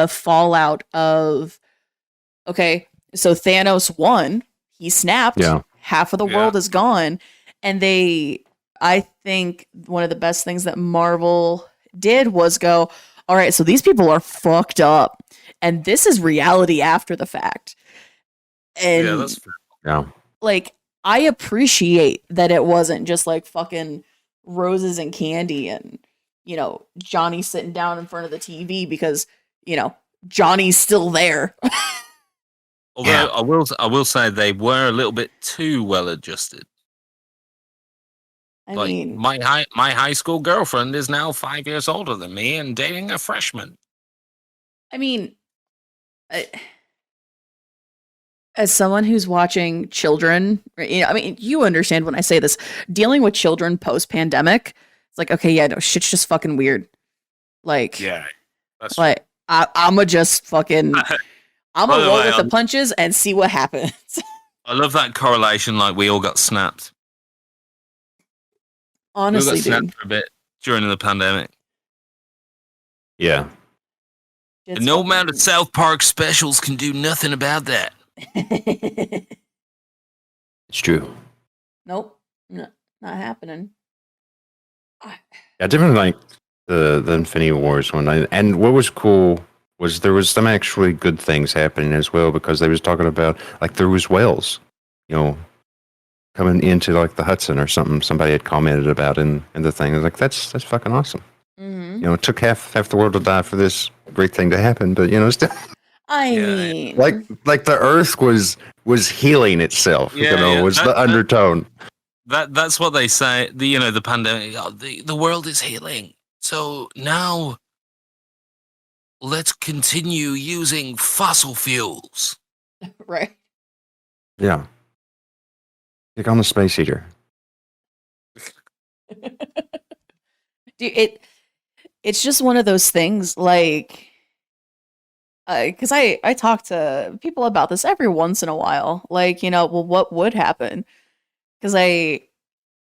fallout of, okay, so Thanos won, he snapped, half of the world is gone, and I think one of the best things that Marvel did was go, all right, so these people are fucked up, and this is reality after the fact. And that's fair. Yeah. Like, I appreciate that it wasn't just like fucking roses and candy and, Johnny sitting down in front of the TV because, Johnny's still there. Although I will say they were a little bit too well adjusted. I mean, my high school girlfriend is now 5 years older than me and dating a freshman. I mean, as someone who's watching children, you understand when I say this, dealing with children post-pandemic, it's like, okay, yeah, no, shit's just fucking weird. Like, yeah, that's like, I'ma just fucking, I'ma roll with the punches and see what happens. I love that correlation, like, we all got snapped. Honestly, we got snapped for a bit during the pandemic. Yeah. And no amount of South Park specials can do nothing about that. It's true. Nope. No, not happening. I definitely like the Infinity Wars one. And what was cool was there was some actually good things happening as well, because they was talking about, like, there was whales, coming into, like, the Hudson or something. Somebody had commented about in the thing. I was like, that's fucking awesome. Mm-hmm. It took half the world to die for this great thing to happen, but still, I Yeah. mean, like the Earth was healing itself. Was the undertone. That's what they say. The pandemic. The world is healing. So now, let's continue using fossil fuels. right? Yeah. Take on the space heater. Dude, it's just one of those things, like, because I talk to people about this every once in a while, like, well, what would happen? Because I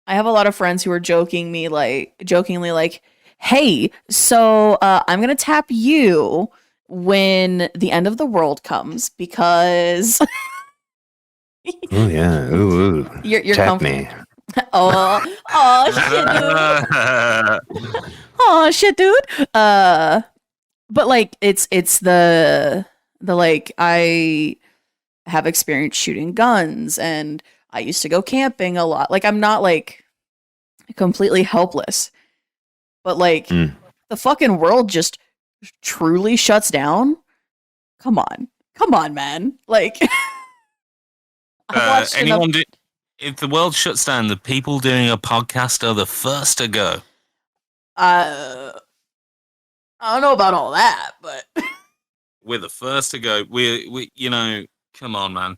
have a lot of friends who are jokingly like, hey, so I'm gonna tap you when the end of the world comes because Oh yeah, ooh. you're Tap me. oh shit, dude. Oh shit, dude. But like it's the like I have experience shooting guns and I used to go camping a lot. Like I'm not like completely helpless. But like the fucking world just truly shuts down. Come on, man. Like, if the world shuts down, the people doing a podcast are the first to go. I don't know about all that, but we're the first to go. We come on, man.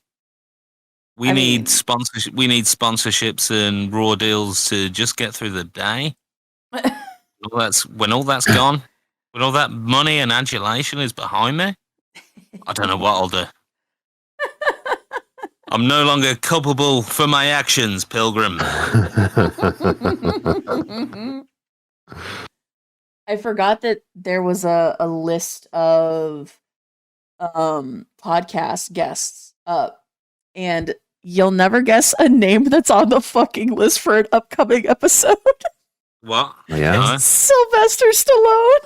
We need sponsorship. We need sponsorships and raw deals to just get through the day. When all that's gone, when all that money and adulation is behind me, I don't know what I'll do. I'm no longer culpable for my actions, Pilgrim. I forgot that there was a list of podcast guests up, and you'll never guess a name that's on the fucking list for an upcoming episode. What? Yeah. Sylvester Stallone.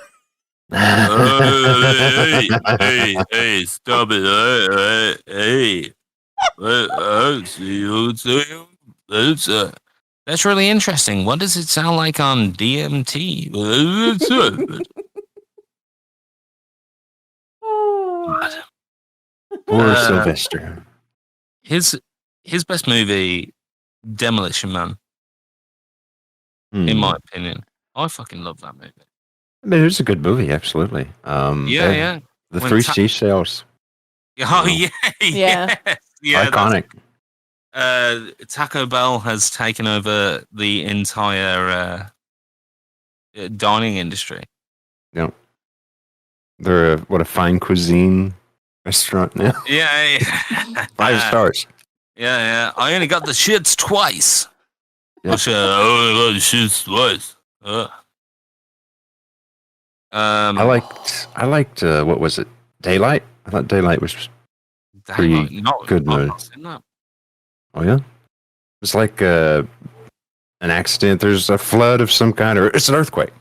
Hey, stop it. Hey. That's really interesting. What does it sound like on DMT? Poor Sylvester. His best movie, Demolition Man, in my opinion. I fucking love that movie. I mean, it was a good movie, absolutely. Yeah. The three seashells. Oh, yeah. Iconic. Taco Bell has taken over the entire dining industry. Yeah. They're a fine cuisine restaurant now. Yeah. 5 stars. Yeah. I only got the shits twice. Yeah. I got the shits twice. I liked what was it? Daylight? I thought Daylight was pretty good movie. Oh yeah? It's like an accident. There's a flood of some kind, or it's an earthquake.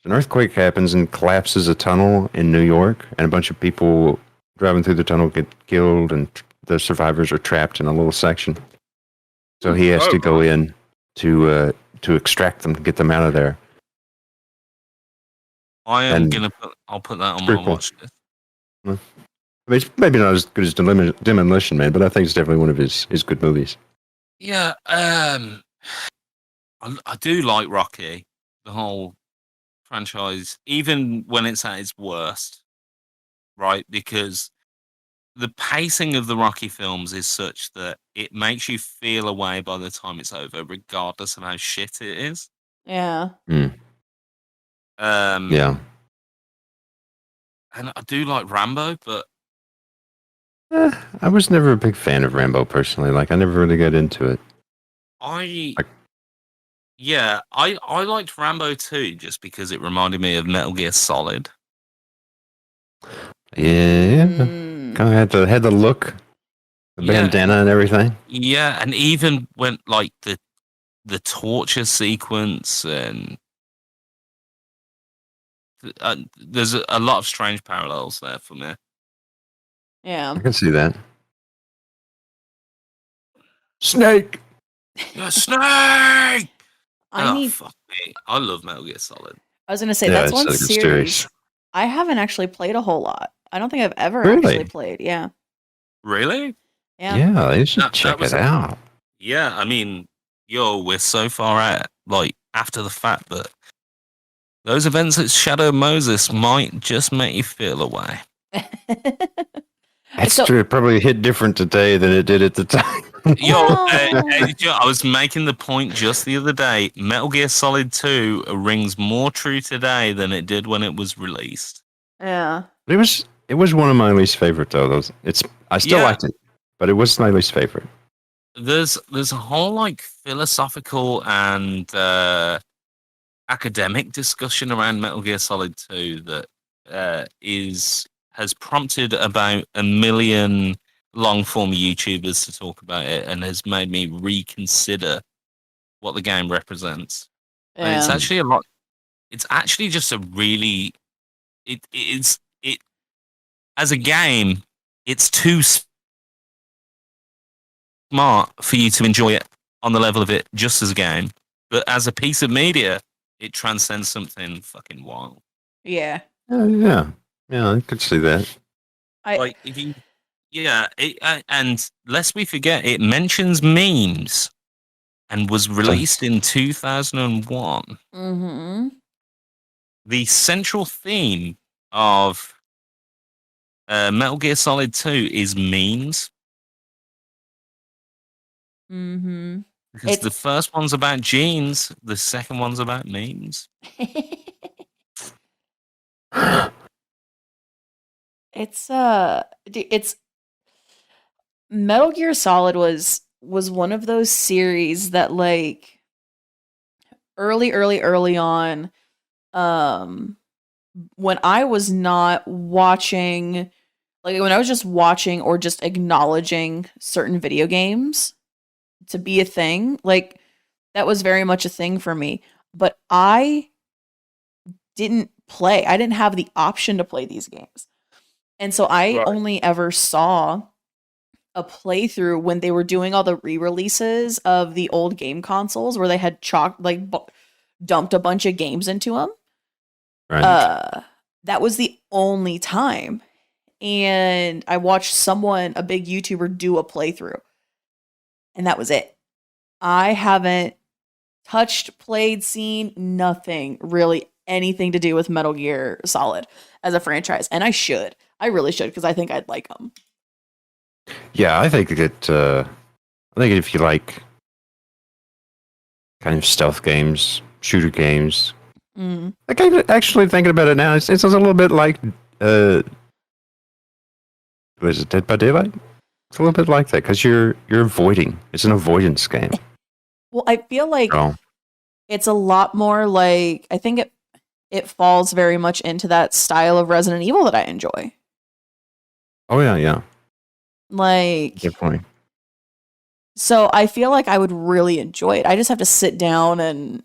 An earthquake happens and collapses a tunnel in New York, and a bunch of people driving through the tunnel get killed, and the survivors are trapped in a little section. So he has to go in to extract them, to get them out of there. I'll put that on my watch list. I mean, it's maybe not as good as Demolition Man, but I think it's definitely one of his good movies. Yeah, I do like Rocky, the whole franchise, even when it's at its worst, right? Because the pacing of the Rocky films is such that it makes you feel a way by the time it's over, regardless of how shit it is. Yeah. Yeah. And I do like Rambo, but I was never a big fan of Rambo personally. Like, I never really got into it. I liked Rambo 2 just because it reminded me of Metal Gear Solid. Yeah. Kind of had the look, the bandana and everything. Yeah, and even when like the torture sequence and there's a lot of strange parallels there for me. Yeah. I can see that. Snake! Yeah, Snake! I fuck me. I love Metal Gear Solid. I was gonna say Yeah, that's it's one a good series I haven't actually played a whole lot. I don't think I've ever Really? actually played. Yeah. Really? Yeah. Yeah, they should That check was it out. Yeah, I mean, we're so far out, like, after the fact that those events at Shadow Moses might just make you feel away. That's So- true. It probably hit different today than it did at the time. I was making the point just the other day. Metal Gear Solid 2 rings more true today than it did when it was released. Yeah. It was one of my least favorite though. I still liked it, but it was my least favorite. There's a whole like philosophical and academic discussion around Metal Gear Solid 2 that has prompted about 1 million long form YouTubers to talk about it and has made me reconsider what the game represents. And it's Yeah. actually a lot. It's actually just a really it as a game. It's too smart for you to enjoy it on the level of it just as a game, but as a piece of media, it transcends something fucking wild. Yeah. Yeah, I could see that. Like if you, and lest we forget, it mentions memes and was released in 2001. Mm-hmm. The central theme of Metal Gear Solid 2 is memes. Mm-hmm. Because the first one's about jeans, the second one's about memes. It's Metal Gear Solid was one of those series that like early on, when I was not watching, like when I was just watching or just acknowledging certain video games to be a thing, like that was very much a thing for me. But I didn't play. I didn't have the option to play these games. And so I only ever saw a playthrough when they were doing all the re-releases of the old game consoles where they had dumped a bunch of games into them. Right. That was the only time. And I watched a big YouTuber, do a playthrough. And that was it. I haven't touched, played, seen nothing really anything to do with Metal Gear Solid as a franchise. And I should. I really should, because I think I'd like them. Yeah, I think if you like kind of stealth games, shooter games, like actually thinking about it now, it's a little bit like was it Dead by Daylight? It's a little bit like that because you're avoiding. It's an avoidance game. Well, I feel like it's a lot more like, I think it falls very much into that style of Resident Evil that I enjoy. Oh yeah. Like, definitely. So I feel like I would really enjoy it. I just have to sit down and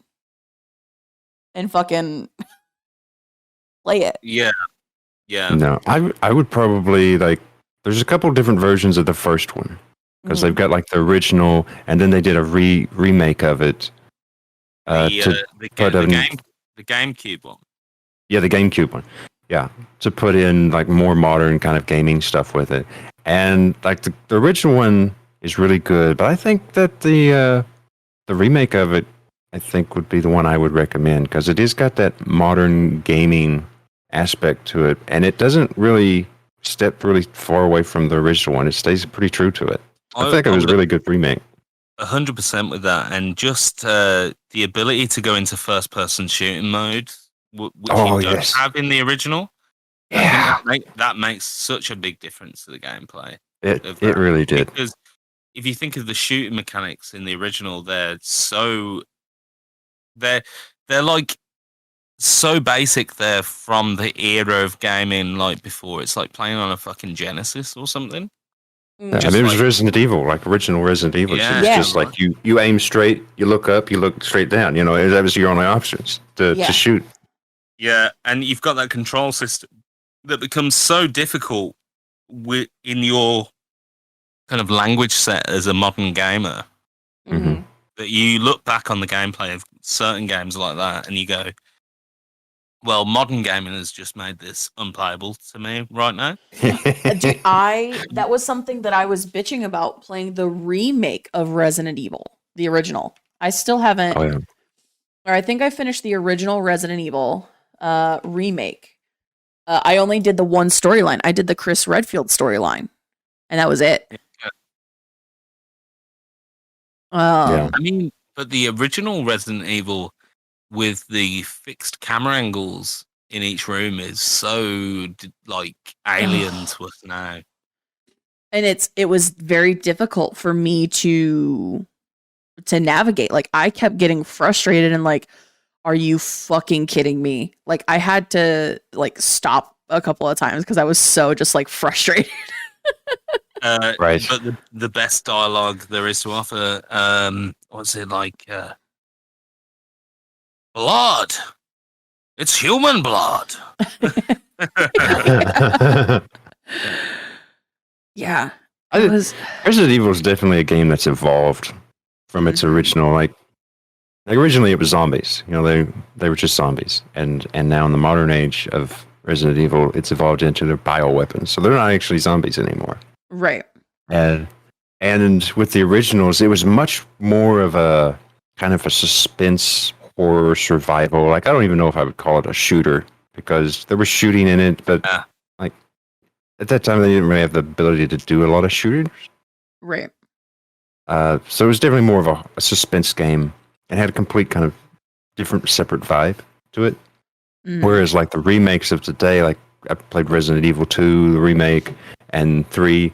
fucking play it. Yeah. No, I would probably like. There's a couple different versions of the first one because they've got like the original, and then they did a remake of it. The GameCube one. Yeah, the GameCube one. Yeah, to put in like more modern kind of gaming stuff with it, and like the original one is really good. But I think that the remake of it, I think, would be the one I would recommend because it has got that modern gaming aspect to it, and it doesn't really step really far away from the original one. It stays pretty true to it. I think it was a really good remake. 100% with that, and just the ability to go into first-person shooting mode, which you don't have in the original. Yeah, that makes such a big difference to the gameplay. It really did. Because if you think of the shooting mechanics in the original, they're like so basic. They're from the era of gaming, like before. It's like playing on a fucking Genesis or something. Yeah, it was Resident Evil, like original Resident Evil. Yeah, it's just like you aim straight, you look up, you look straight down. You know, that was your only options to shoot. Yeah, and you've got that control system that becomes so difficult in your kind of language set as a modern gamer that you look back on the gameplay of certain games like that and you go, Well, modern gaming has just made this unplayable to me right now. Dude, that was something that I was bitching about playing the remake of Resident Evil, the original. I still haven't, Oh, yeah. or I think I finished the original Resident Evil remake. I only did the one storyline. I did the Chris Redfield storyline, and that was it. Yeah. I mean, but the original Resident Evil with the fixed camera angles in each room is so like alien to us now. And it was very difficult for me to navigate. Like, I kept getting frustrated and like, are you fucking kidding me? Like, I had to like stop a couple of times because I was so just like frustrated. Right. But the best dialogue there is to offer, what's it like? Blood. It's human blood. Yeah. Resident Evil is definitely a game that's evolved from its original. Like originally it was zombies. You know, they were just zombies, and now in the modern age of Resident Evil, it's evolved into their bioweapons. So they're not actually zombies anymore. Right. And with the originals, it was much more of a kind of a suspense horror survival. Like, I don't even know if I would call it a shooter because there was shooting in it, but like at that time they didn't really have the ability to do a lot of shooters. Right. So it was definitely more of a suspense game and had a complete kind of different, separate vibe to it. Mm. Whereas like the remakes of today, like I played Resident Evil 2, the remake, and 3,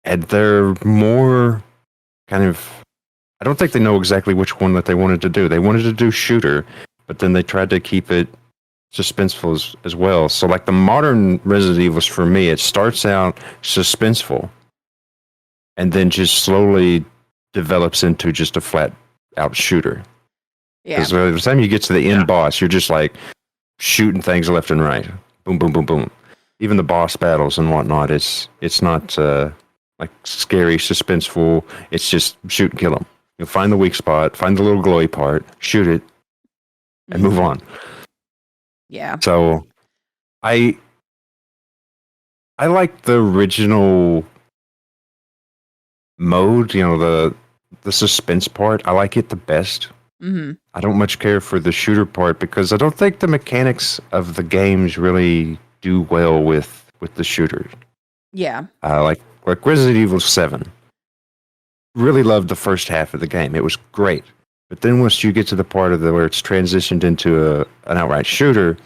and they're more kind of, I don't think they know exactly which one that they wanted to do. They wanted to do shooter, but then they tried to keep it suspenseful as well. So like the modern Resident Evils, for me, it starts out suspenseful and then just slowly develops into just a flat out shooter. Yeah. Because by the time you get to the end boss, you're just like shooting things left and right. Boom, boom, boom, boom. Even the boss battles and whatnot, it's not like scary, suspenseful. It's just shoot and kill them. You'll find the weak spot, find the little glowy part, shoot it, and move on. Yeah. So I like the original mode, you know, the suspense part. I like it the best. Mm-hmm. I don't much care for the shooter part because I don't think the mechanics of the games really do well with the shooter. Yeah. Like Resident Evil 7. Really loved the first half of the game. It was great. But then once you get to the part of where it's transitioned into an outright shooter,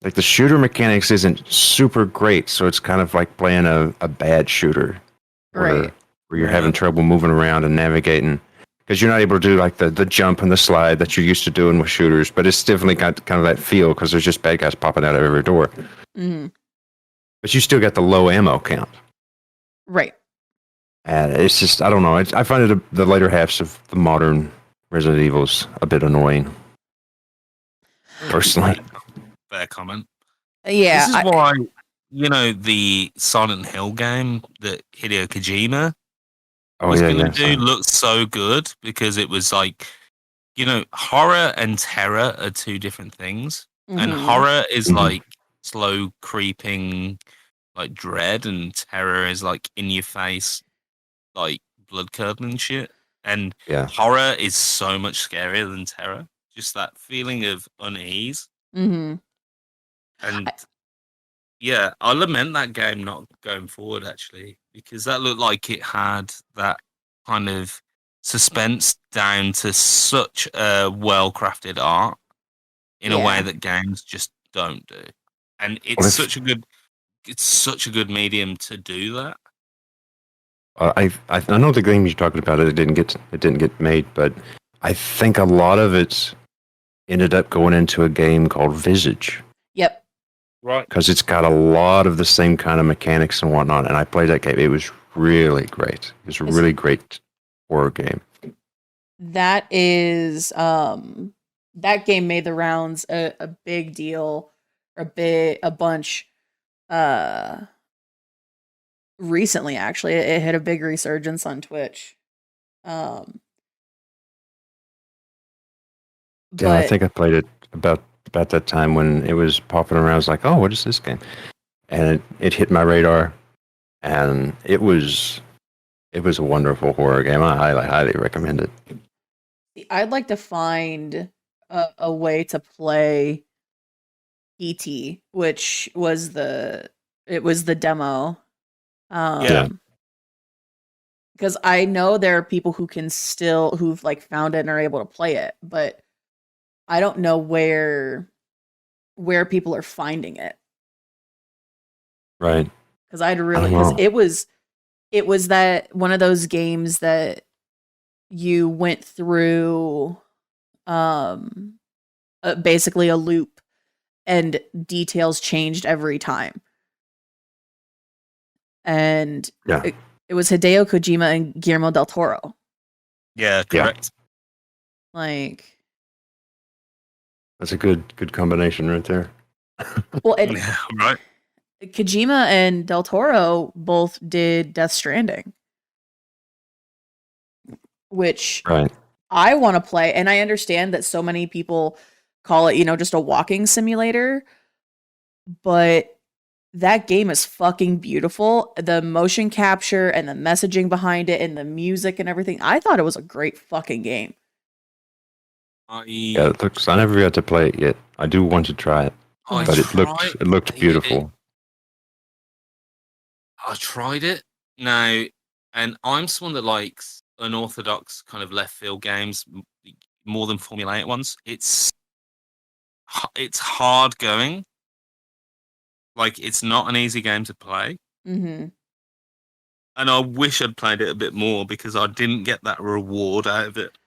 like the shooter mechanics isn't super great, so it's kind of like playing a bad shooter. Right. Where you're having trouble moving around and navigating. Because you're not able to do like the jump and the slide that you're used to doing with shooters, but it's definitely got kind of that feel because there's just bad guys popping out of every door. Mm-hmm. But you still got the low ammo count. Right. And it's just, I don't know. I find the later halves of the modern Resident Evil's a bit annoying. Personally. Fair comment. Yeah. This is why, you know, the Silent Hill game that Hideo Kojima was going to do looks so good because it was like, you know, horror and terror are two different things. Mm-hmm. And horror is like slow creeping, like dread, and terror is like in your face, like blood curdling shit. And horror is so much scarier than terror. Just that feeling of unease. Mm-hmm. And yeah, I lament that game not going forward actually, because that looked like it had that kind of suspense down to such a well-crafted art in a way that games just don't do. And it's such a good medium to do that. I know the game you're talking about. It didn't get made, but I think a lot of it ended up going into a game called Visage. Yep. Right. Because it's got a lot of the same kind of mechanics and whatnot. And I played that game. It was really great. It was a really great horror game. That is that game made the rounds a big deal, a bunch recently actually. It had a big resurgence on Twitch. I think I played it about about that time when it was popping around. I was like, oh, what is this game? And it hit my radar, and it was a wonderful horror game. I highly recommend it. I'd like to find a way to play E.T., which was the demo. Yeah. Because I know there are people who've like found it and are able to play it, but I don't know where people are finding it. Right. Because it was that one of those games that you went through basically a loop and details changed every time. And it was Hideo Kojima and Guillermo del Toro. Yeah, correct. Like, that's a good combination right there. Well, and Yeah, right. Kojima and del Toro both did Death Stranding, which Right. I want to play, and I understand that so many people call it, just a walking simulator, but that game is fucking beautiful. The motion capture and the messaging behind it and the music and everything. I thought it was a great fucking game. Yeah, it looks. I never got to play it yet. I do want to try it, but it looked beautiful. I tried it now, and I'm someone that likes unorthodox kind of left field games more than formulaic ones. It's hard going. Like, it's not an easy game to play. Mm-hmm. And I wish I'd played it a bit more because I didn't get that reward out of it.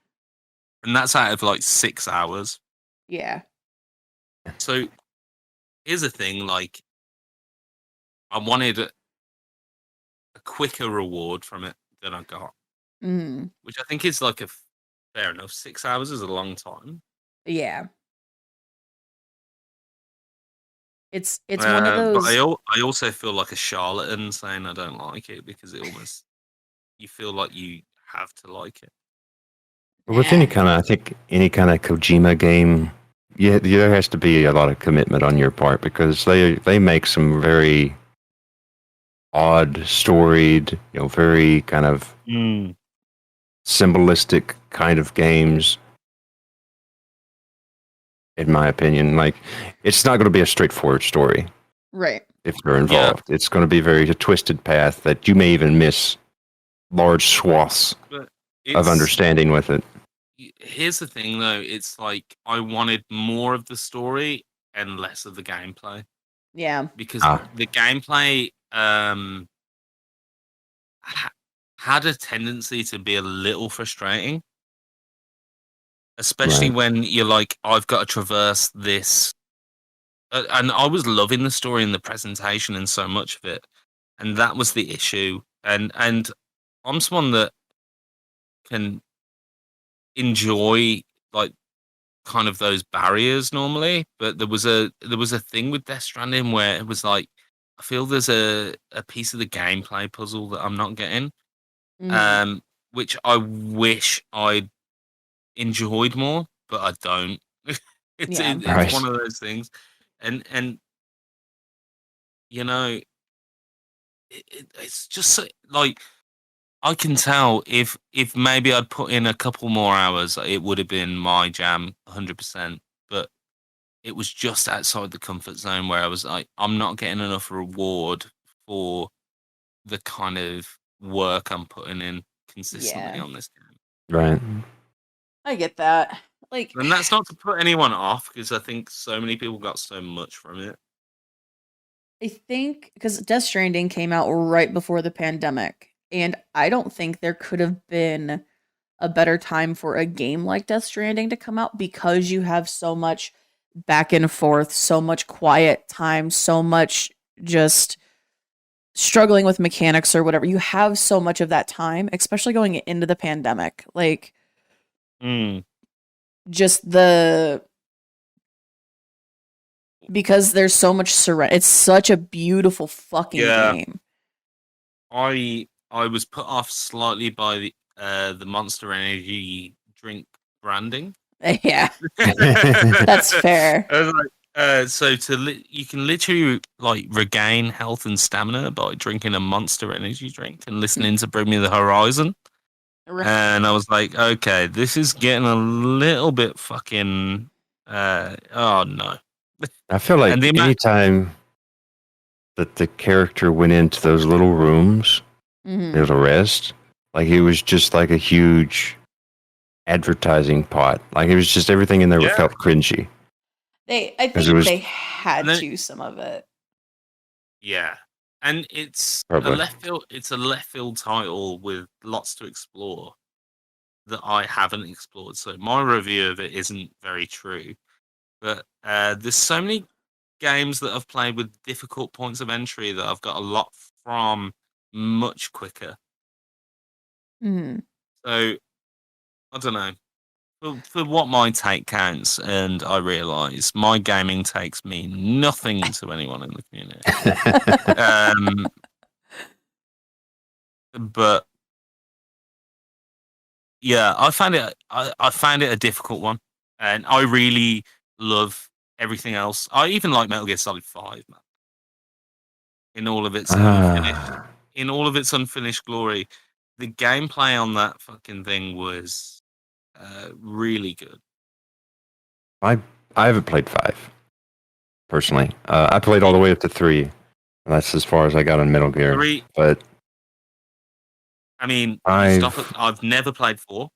And that's out of like 6 hours. Yeah. So here's the thing, like, I wanted a quicker reward from it than I got. Mm-hmm. Which I think is like fair enough. 6 hours is a long time. Yeah. It's one of those. But I also feel like a charlatan saying I don't like it because it almost, you feel like you have to like it. With any kind of Kojima game, there has to be a lot of commitment on your part because they make some very odd, storied, very kind of symbolistic kind of games. In my opinion, like, it's not going to be a straightforward story, right? If you're involved, it's going to be a twisted path that you may even miss large swaths of understanding with it. Here's the thing, though. It's like I wanted more of the story and less of the gameplay. Yeah, because the gameplay had a tendency to be a little frustrating. Especially when you're like, I've got to traverse this. And I was loving the story and the presentation and so much of it. And that was the issue. And I'm someone that can enjoy, like, kind of those barriers normally. But there was a thing with Death Stranding where it was like, I feel there's a piece of the gameplay puzzle that I'm not getting. Mm-hmm. Which I wish I'd enjoyed more, but I don't. It's one of those things, and it's just like, I can tell if maybe I'd put in a couple more hours, it would have been my jam 100%. But it was just outside the comfort zone where I was like, I'm not getting enough reward for the kind of work I'm putting in consistently on this game. Right. I get that. Like, and that's not to put anyone off because I think so many people got so much from it. I think because Death Stranding came out right before the pandemic, and I don't think there could have been a better time for a game like Death Stranding to come out because you have so much back and forth, so much quiet time, so much just struggling with mechanics or whatever. You have so much of that time, especially going into the pandemic. Like, just because there's so much surrender. It's such a beautiful fucking game. I was put off slightly by the Monster Energy drink branding. Yeah, that's fair. I was like, so you can literally like regain health and stamina by drinking a Monster energy drink and listening to Bring Me the Horizon. And I was like, okay, this is getting a little bit fucking. Oh no! I feel like anytime that the character went into those little rooms, there was a rest. Like it was just like a huge advertising pot. Like it was just everything in there felt cringy. I think they had to some of it. Yeah, and it's a left field. It's a left field title with lots to explore that I haven't explored. So my review of it isn't very true. But there's so many games that I've played with difficult points of entry that I've got a lot from much quicker. Mm. So I don't know. For what my take counts, and I realise my gaming takes mean nothing to anyone in the community. But yeah, I found it a difficult one, and I really love everything else. I even like Metal Gear Solid 5, man. In all of its unfinished glory, the gameplay on that fucking thing was really good. I haven't played 5 personally. I played all the way up to 3. And that's as far as I got on Metal Gear. 3, but I mean, I've never played 4.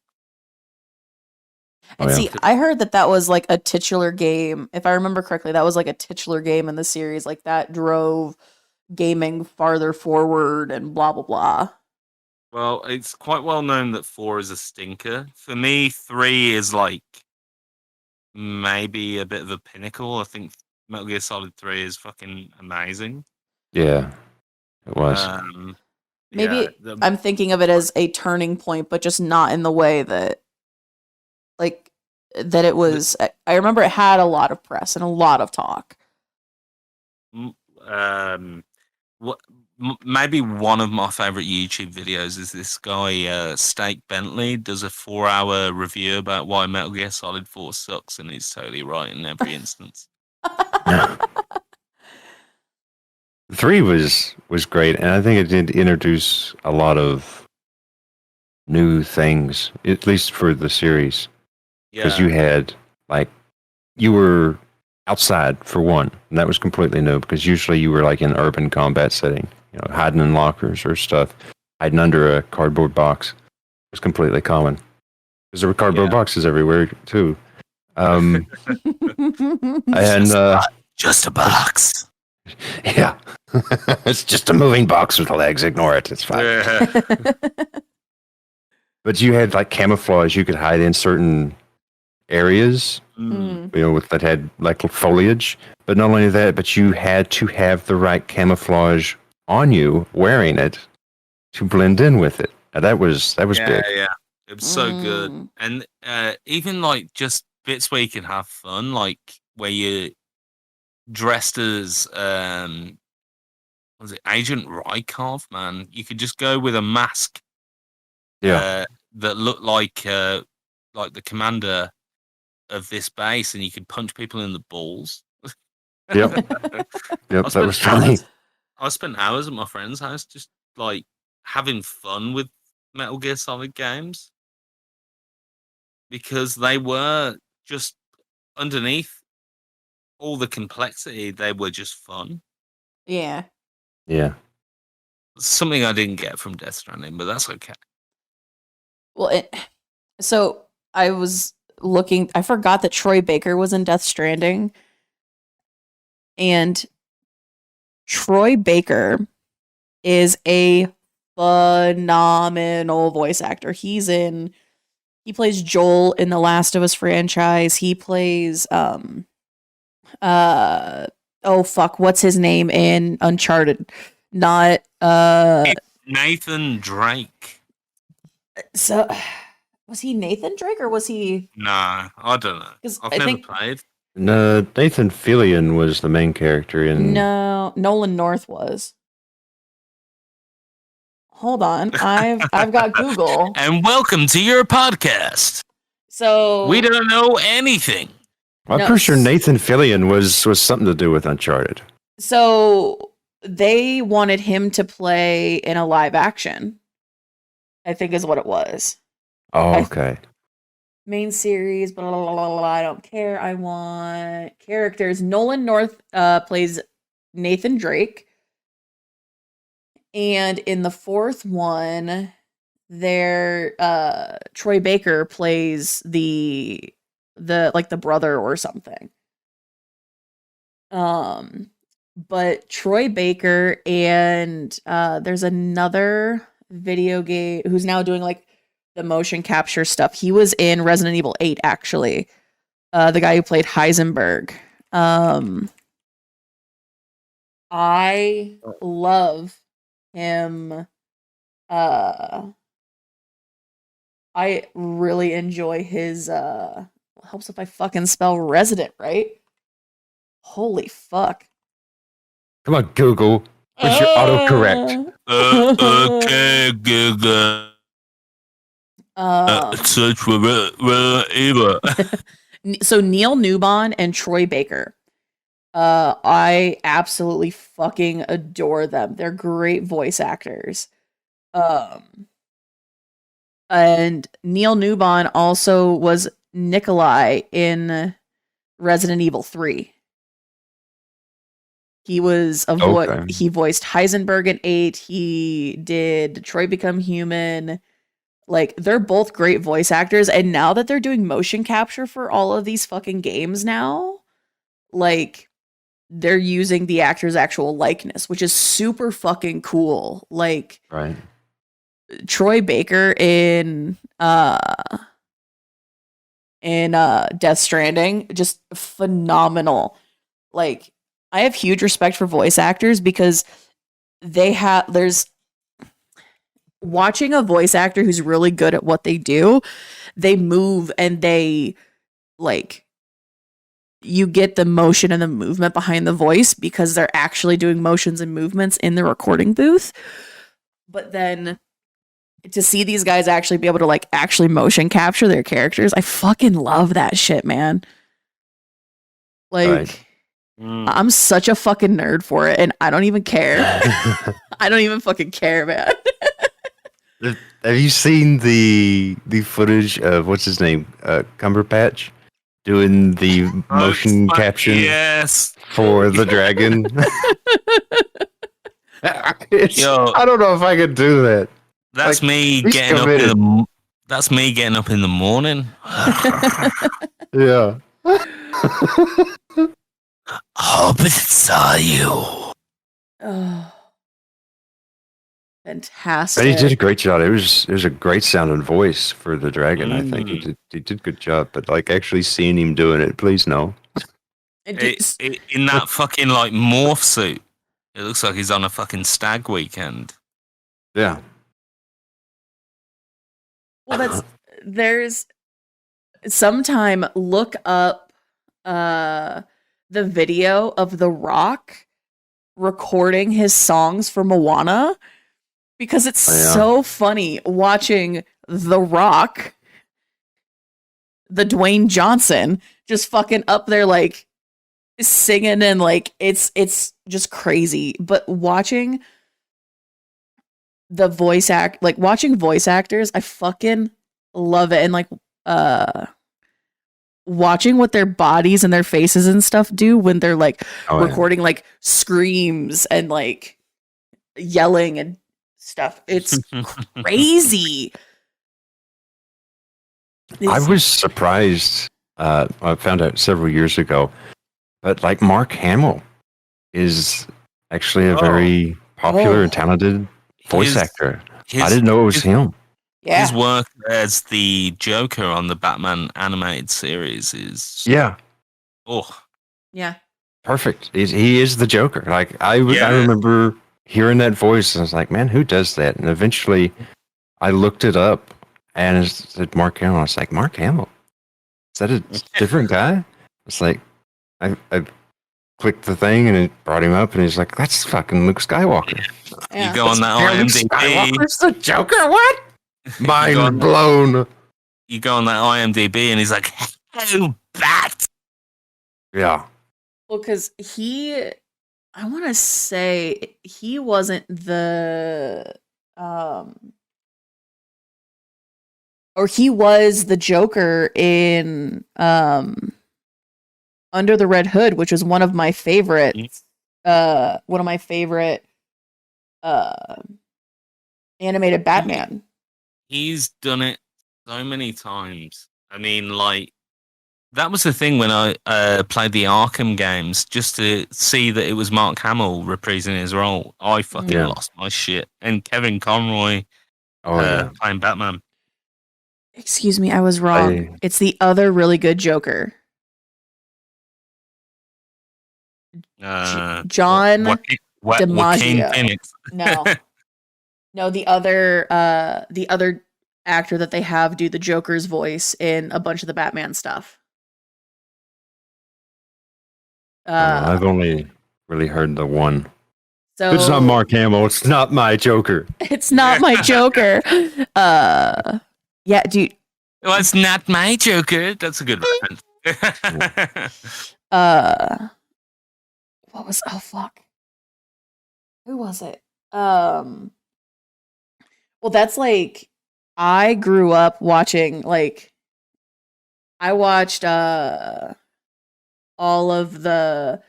And see, I heard that was like a titular game. If I remember correctly, that was like a titular game in the series. Like that drove gaming farther forward and blah, blah, blah. Well, it's quite well known that 4 is a stinker. For me, 3 is like maybe a bit of a pinnacle. I think Metal Gear Solid 3 is fucking amazing. Yeah, it was. Maybe I'm thinking of it as a turning point, but just not in the way that, like, that it was. I remember it had a lot of press and a lot of talk. Maybe one of my favorite YouTube videos is this guy, Steak Bentley, does a 4-hour review about why Metal Gear Solid 4 sucks, and he's totally right in every instance. 3 was great, and I think it did introduce a lot of new things, at least for the series. Because you had, like, you were outside for one, and that was completely new, because usually you were like in an urban combat setting, you know, hiding in lockers or stuff, hiding under a cardboard box was completely common. Because there were cardboard boxes everywhere too. And just a box. Yeah. It's just a moving box with legs. Ignore it. It's fine. Yeah. But you had like camouflage. You could hide in certain areas, you know, that had like foliage. But not only that, but you had to have the right camouflage on you, wearing it, to blend in with it. And that was big. Yeah, it was so good. And even like just bits where you can have fun, like where you dressed as was it Agent Rykov, man? You could just go with a mask, that looked like the commander of this base, and you could punch people in the balls. Yep, that was funny. I spent hours at my friend's house just like having fun with Metal Gear Solid games because they were just underneath all the complexity. They were just fun. Yeah. Yeah. Something I didn't get from Death Stranding, but that's okay. Well, so I was looking. I forgot that Troy Baker was in Death Stranding, and Troy Baker is a phenomenal voice actor. He plays Joel in the Last of Us franchise. He plays what's his name in Uncharted? Not Nathan Drake. So was he Nathan Drake or was he? Nah, I don't know. I've never played. No, Nathan Fillion was the main character in. No, Nolan North was. Hold on, I've got Google. And welcome to your podcast. So We don't know anything. I'm pretty sure Nathan Fillion was something to do with Uncharted. So they wanted him to play in a live action, I think is what it was. Oh, okay. Main series, blah, blah, blah, blah, blah, I don't care. I want characters. Nolan North plays Nathan Drake. And in the fourth one, Troy Baker plays the brother or something. But Troy Baker and there's another video game who's now doing like the motion capture stuff. He was in Resident Evil 8 actually. The guy who played Heisenberg. I love him. I really enjoy his helps if I fucking spell resident right. Holy fuck. Come on, Google. What's your autocorrect? Okay, Google. Search for Eva. So Neil Newbon and Troy Baker. I absolutely fucking adore them. They're great voice actors. And Neil Newbon also was Nikolai in Resident Evil 3. He was he voiced Heisenberg in 8. He did Detroit Become Human. Like, they're both great voice actors. And now that they're doing motion capture for all of these fucking games now, like, they're using the actor's actual likeness, which is super fucking cool. Like, right. Troy Baker in Death Stranding, just phenomenal. Like, I have huge respect for voice actors because there's watching a voice actor who's really good at what they do, they move and they like you get the motion and the movement behind the voice because they're actually doing motions and movements in the recording booth. But then to see these guys actually be able to like actually motion capture their characters, I fucking love that shit, man. Like, right. I'm such a fucking nerd for it, and I don't even care. I don't even fucking care, man. Have you seen the footage of what's his name, Cumberpatch, doing the motion capture? Yes, for the dragon. Yo, I don't know if I could do that. That's like, me getting committed. That's me getting up in the morning. Yeah. Hope it saw you. Oh, fantastic! But he did a great job. It was a great sounding voice for the dragon. I think he did a good job. But like actually seeing him doing it, please no. In that fucking like morph suit, it looks like he's on a fucking stag weekend. Yeah. Well, there's sometime look up the video of The Rock recording his songs for Moana because it's so funny watching The Rock, the Dwayne Johnson, just fucking up there like singing and like it's just crazy. But watching the watching voice actors, I fucking love it. And like watching what their bodies and their faces and stuff do when they're like recording like screams and like yelling and stuff. It's crazy. I was surprised. I found out several years ago, but like Mark Hamill is actually a very popular and talented voice actor. I didn't know it was him. Yeah. His work as the Joker on the Batman animated series is perfect. He is the Joker. Like I remember hearing that voice and I was like, man, who does that? And eventually I looked it up and it said Mark Hamill. I was like, Mark Hamill? Is that a different guy? It's like I clicked the thing and it brought him up and he's like, that's fucking Luke Skywalker. You go on that IMDb. Skywalker's the Joker? What? Mind blown. you go on that IMDb and he's like, "Hello, bat." Yeah. Well, because I want to say he wasn't the, or he was the Joker in Under the Red Hood, which was one of my favorites. One of my favorite animated Batman. He's done it so many times. I mean, like, that was the thing when I played the Arkham games, just to see that it was Mark Hamill reprising his role. I fucking lost my shit. And Kevin Conroy playing Batman. Excuse me, I was wrong. It's the other really good Joker. John DiMaggio. No, the other actor that they have do the Joker's voice in a bunch of the Batman stuff. I've only really heard the one. So it's not Mark Hamill. It's not my Joker. It's not my Joker. Yeah, dude. Well, it's not my Joker. That's a good reference. What was? Oh fuck. Who was it? Well, that's like I grew up watching. Like, I watched all of the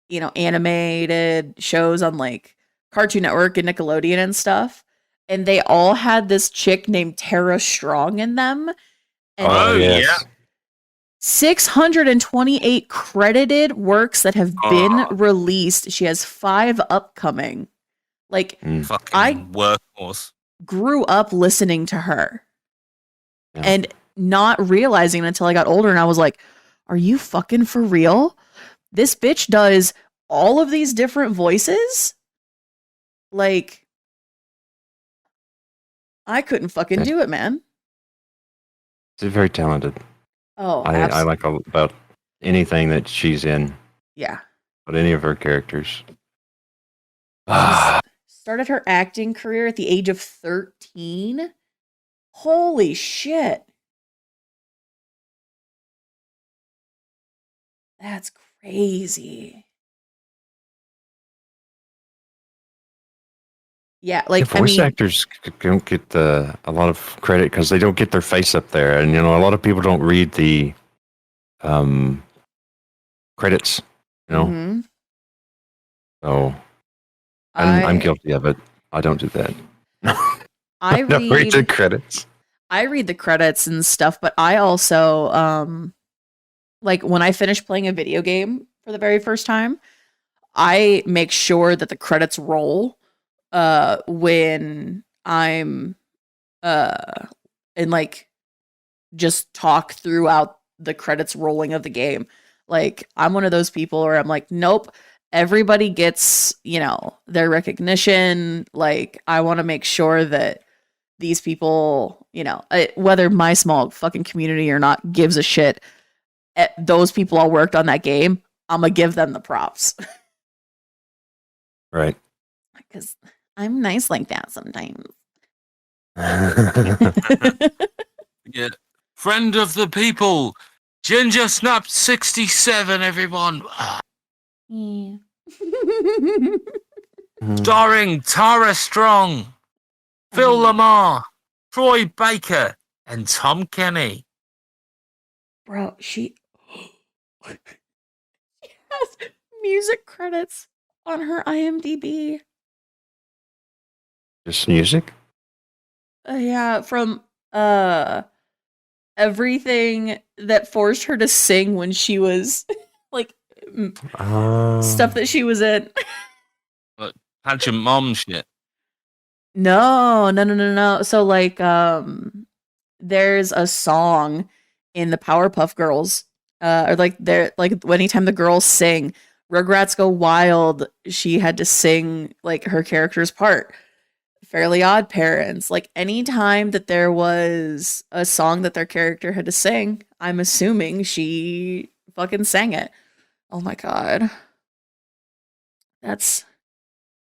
animated shows on like Cartoon Network and Nickelodeon and stuff, and they all had this chick named Tara Strong in them. And yeah. 628 credited works that have been released. She has 5 upcoming. Like, fucking workhorse. Grew up listening to her and not realizing until I got older, and I was like, are you fucking for real? This bitch does all of these different voices? Like, I couldn't fucking do it, man. She's very talented. Oh, I like about anything that she's in. Yeah. But any of her characters. Started her acting career at the age of 13. Holy shit. That's crazy. Yeah, like voice actors don't get a lot of credit because they don't get their face up there, and a lot of people don't read the credits. Mm-hmm. So I'm guilty of it. I don't do that. I read the credits. I read the credits and stuff, but I also like when I finish playing a video game for the very first time, I make sure that the credits roll when I'm and like just talk throughout the credits rolling of the game. Like, I'm one of those people where I'm like, nope, everybody gets, their recognition. Like, I want to make sure that these people, whether my small fucking community or not gives a shit, those people all worked on that game, I'm gonna give them the props. Right. Because I'm nice like that sometimes. Yeah. Friend of the people, Ginger Snap 67, everyone. Yeah. Starring Tara Strong, Phil Lamar, Troy Baker, and Tom Kenny. Bro, she has music credits on her IMDb. Just music? Yeah, from everything that forced her to sing when she was like stuff that she was in. Pageant mom shit. No. So like there's a song in the Powerpuff Girls or like they're like anytime the girls sing Rugrats Go Wild, she had to sing like her character's part. Fairly Odd Parents, like anytime that there was a song that their character had to sing, I'm assuming she fucking sang it. Oh my god. That's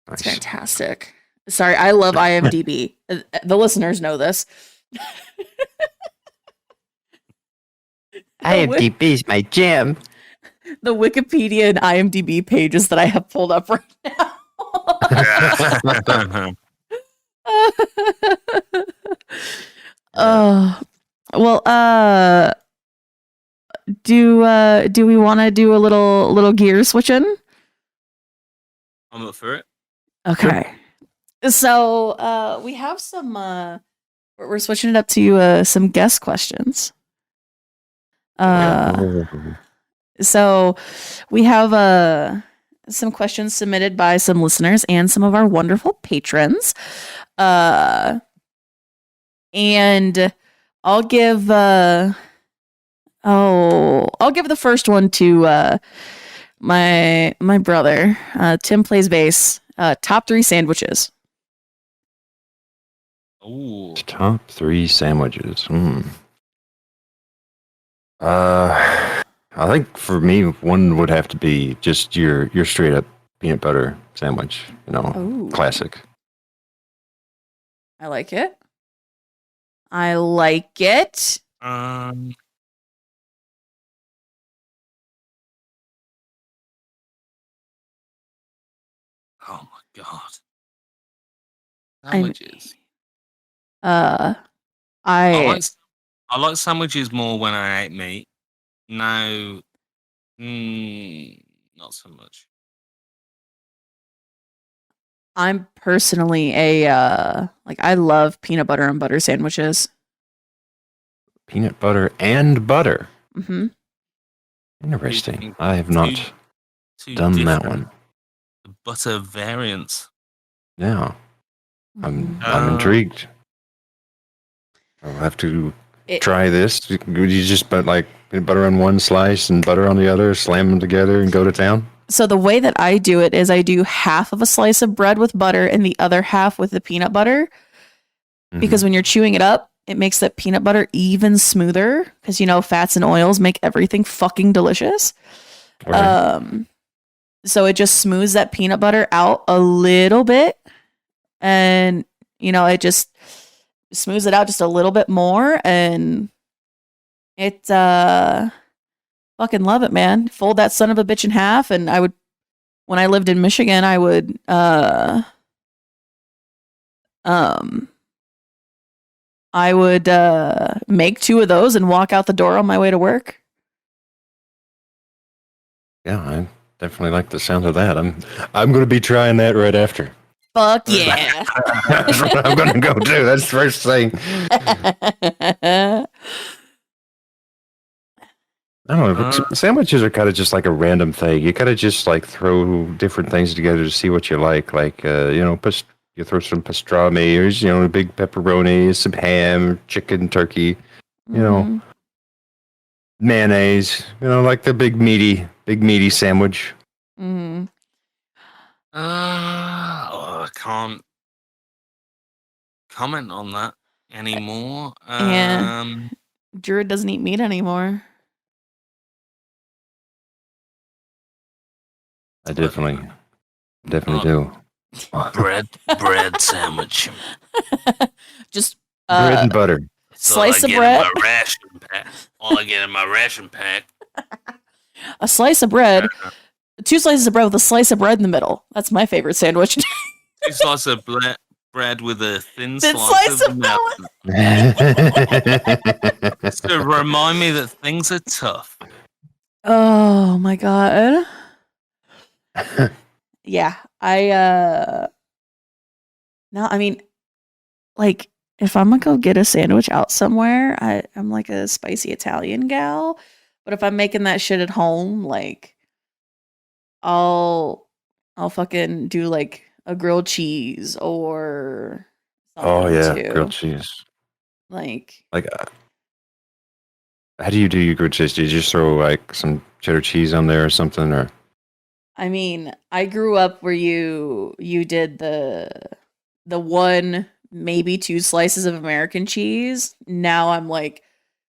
fantastic. Sorry, I love IMDb. The listeners know this. IMDb is my jam. The Wikipedia and IMDb pages that I have pulled up right now. Well, do we want to do a little gear switching? I'm up for it. Okay. So we have some we're switching it up to some guest questions. So we have some questions submitted by some listeners and some of our wonderful patrons. And I'll give the first one to my brother. Tim plays bass. Top 3 sandwiches. Ooh. Top 3 sandwiches. I think for me, one would have to be just your straight up peanut butter sandwich. Ooh. Classic. I like it. Oh my god. Sandwiches. I like sandwiches more when I ate meat. Now, not so much. I'm personally I love peanut butter and butter sandwiches. Peanut butter and butter. Mm-hmm. Interesting. I have not done that one. Butter variants. Yeah. I'm intrigued. I'll have to try this. Would you just put like peanut butter on one slice and butter on the other, slam them together and go to town? So the way that I do it is I do half of a slice of bread with butter and the other half with the peanut butter. Because when you're chewing it up, it makes that peanut butter even smoother because, fats and oils make everything fucking delicious. Right. So it just smooths that peanut butter out a little bit and, it just smooths it out just a little bit more and it, fucking love it, man. Fold that son of a bitch in half and when I lived in Michigan, I would, make 2 of those and walk out the door on my way to work. Yeah, I definitely like the sound of that. I'm going to be trying that right after. Fuck yeah. That's what I'm going to go do. That's the first thing. I don't know. Sandwiches are kind of just like a random thing. You kind of just like throw different things together to see what you like. Like, you throw some pastrami or, a big pepperoni, some ham, chicken, turkey, mayonnaise, like the big meaty sandwich. Mm-hmm. I can't comment on that anymore. Druid doesn't eat meat anymore. I definitely do. Bread sandwich. Just bread and butter. Slice of bread. All I get in my ration pack. A slice of bread. 2 slices of bread with a slice of bread in the middle. That's my favorite sandwich. 2 slices of bread with a thin slice of melon. To remind me that things are tough. Oh my god. Yeah, no, I mean, like, if I'm gonna go get a sandwich out somewhere, I'm like a spicy Italian gal. But if I'm making that shit at home, like, I'll fucking do like a grilled cheese or something. Oh yeah, too. Grilled cheese. Like, how do you do your grilled cheese? Do you just throw like some cheddar cheese on there or something, or? I mean, I grew up where you did the 1, maybe 2 slices of American cheese. Now I'm like,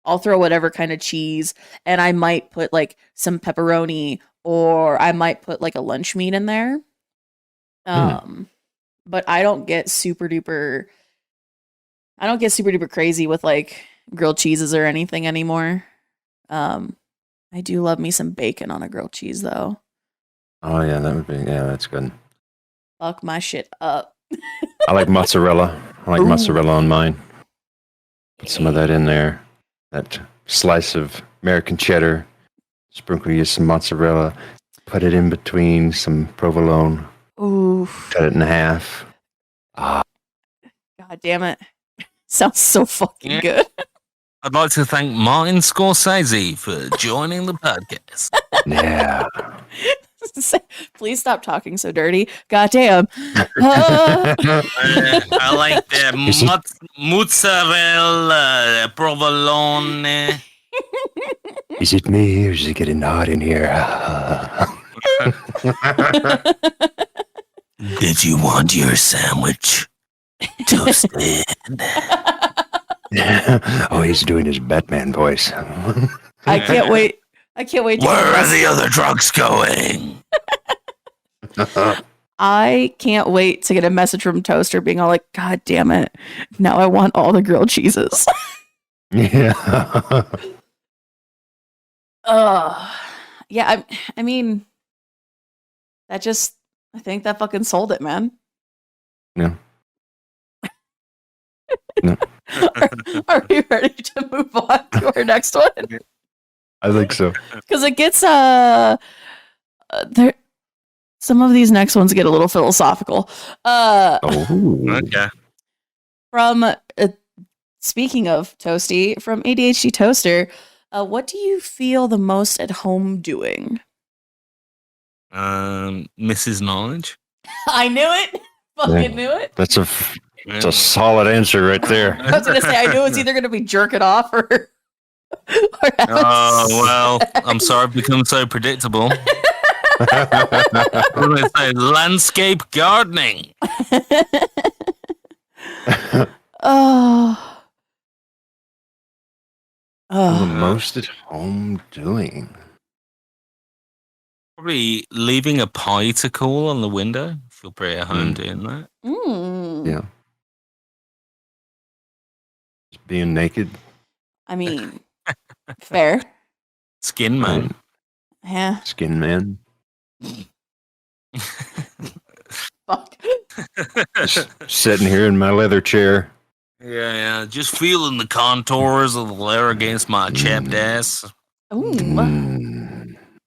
I'll throw whatever kind of cheese, and I might put like some pepperoni, or I might put like a lunch meat in there. But I don't get super duper crazy with like grilled cheeses or anything anymore. I do love me some bacon on a grilled cheese, though. Oh yeah, that's good. Fuck my shit up. I like mozzarella. I like Ooh. mozzarella on mine. Put some of that in there. That slice of American cheddar. Sprinkle you some mozzarella. Put it in between some provolone. Ooh. Cut it in half. God damn it. Sounds so fucking good. I'd like to thank Martin Scorsese for joining the podcast. Yeah. Please stop talking so dirty. God damn. I like the mozzarella, provolone. Is it me or is it getting hot in here? Did you want your sandwich toasted? Oh, he's doing his Batman voice. I can't wait. Where are the other drugs going? I can't wait to get a message from Toaster being all like, God damn it. Now I want all the grilled cheeses. Yeah. Yeah, I mean, I think that fucking sold it, man. Yeah. No. Are we ready to move on to our next one? I think so. Because it gets there. Some of these next ones get a little philosophical. Okay. From speaking of Toasty, from ADHD Toaster, what do you feel the most at home doing? Mrs. Knowledge. I knew it. Fucking knew it. That's a solid answer right there. I was gonna say I knew it's either gonna be jerking off or Oh well, I'm sorry I've become so predictable. I'm gonna say landscape gardening. Oh. The most at home doing. Probably leaving a pie to cool on the window. Feel pretty at home doing that. Yeah. Just being naked. I mean, fair. Skin man. Yeah. Skin man. Fuck. Just sitting here in my leather chair. Yeah. Just feeling the contours of the layer against my chapped ass. Ooh.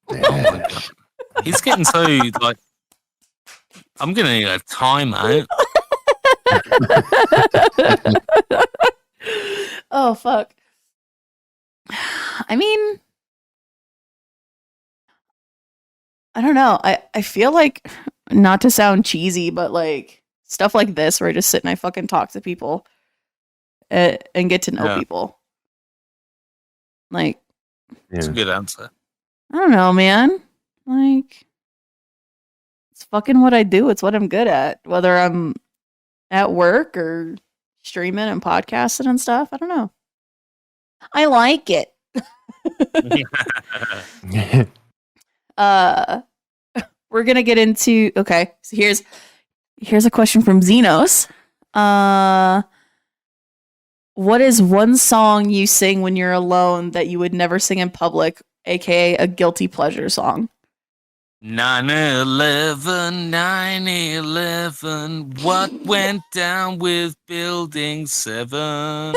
Yes. He's getting so like. I'm gonna need a timeout. Oh fuck. I mean, I don't know. I feel like, not to sound cheesy, but like stuff like this where I just sit and I fucking talk to people and get to know people. Like, That's a good answer. I don't know, man. Like, it's fucking what I do. It's what I'm good at. Whether I'm at work or streaming and podcasting and stuff. I don't know. I like it. We're gonna get into so here's a question from Xenos. What is one song you sing when you're alone that you would never sing in public, aka a guilty pleasure song? 9/11, 9/11, what went down with Building 7?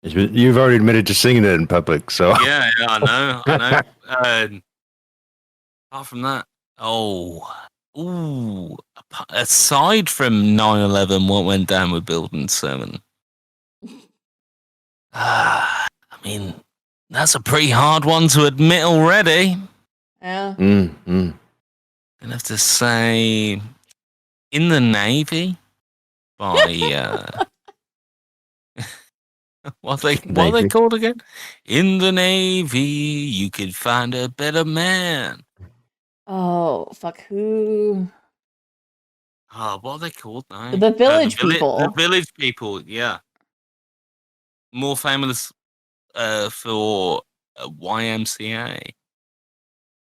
You've already admitted to singing it in public, so. Yeah, I know. Apart from that, aside from 9/11, what went down with Building 7? I mean, that's a pretty hard one to admit already. Yeah. Gonna have to say, In the Navy by what are they called again? In the Navy, you could find a better man. Oh fuck! Who? Oh, what are they called now? The Village People. The Village People, yeah. More famous for YMCA.